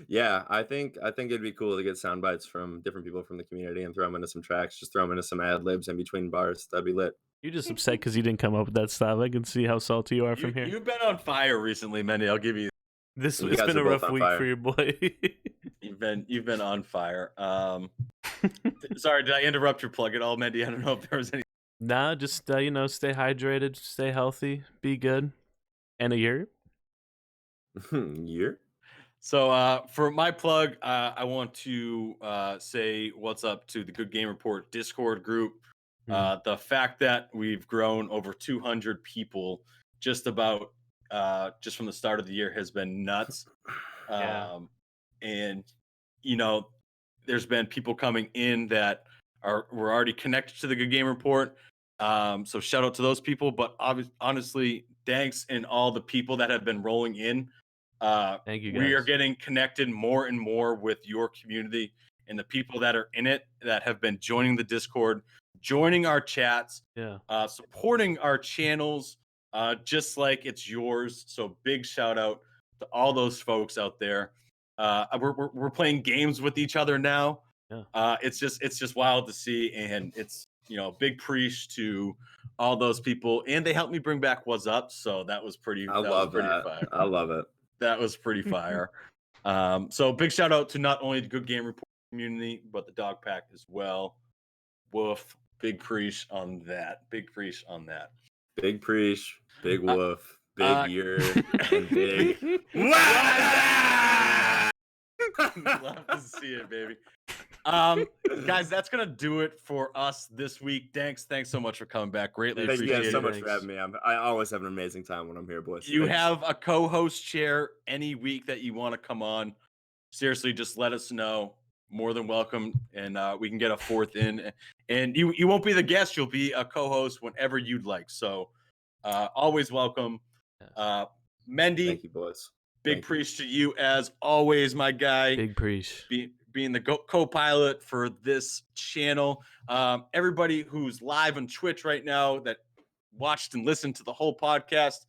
Yeah, I think it'd be cool to get sound bites from different people from the community and throw them into some tracks. Just throw them into some ad libs in between bars. That'd be lit. You're just upset because you didn't come up with that stuff. I can see how salty you are from here. You've been on fire recently, Mendy. I'll give you. It's been a rough week for your boy. You've been on fire. Sorry, did I interrupt your plug at all, Mendy? I don't know if there was any. Nah, just stay hydrated, stay healthy, be good, and a year. Year. So for my plug, I want to say what's up to the Good Game Report Discord group. The fact that we've grown over 200 people just about just from the start of the year has been nuts. Yeah. And you know, there's been people coming in that were already connected to the Good Game Report. So shout out to those people. But honestly, thanks and all the people that have been rolling in. Thank you, We are guys. getting connected more and more with your community and the people that are in it that have been joining the Discord, joining our chats, Yeah. supporting our channels, just like it's yours. So big shout out to all those folks out there. We're playing games with each other now. Yeah. It's just wild to see, and it's big preach to all those people, and they helped me bring back What's Up, so that was pretty. I that love was pretty that. fire. I love it. That was pretty fire. So big shout out to not only the Good Game Report community, but the Dog Pack as well. Woof. Big preach on that. Big preach on that. Big preach, big woof, big uh, year, and big. Love to see it, baby. Guys, that's gonna do it for us this week. Thanks so much for coming back. Greatly Thank you appreciate guys so it. much for having me. I always have an amazing time when I'm here, boys. You Thanks. have a co-host chair any week that you want to come on. Seriously, just let us know. More than welcome, and we can get a fourth in. And you won't be the guest; you'll be a co-host whenever you'd like. So always welcome. Mendy, Thank you, boys. big preach to you as always, my guy. Big preach. Being the co-pilot for this channel. Everybody who's live on Twitch right now that watched and listened to the whole podcast,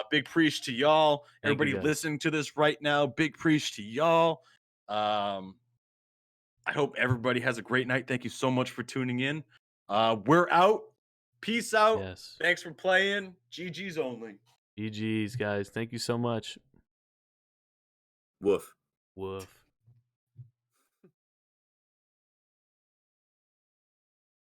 big preach to y'all. Everybody listening to this right now, big preach to y'all. I hope everybody has a great night. Thank you so much for tuning in. We're out. Peace out. Yes. Thanks for playing. GG's only. GG's, guys. Thank you so much. Woof. Woof.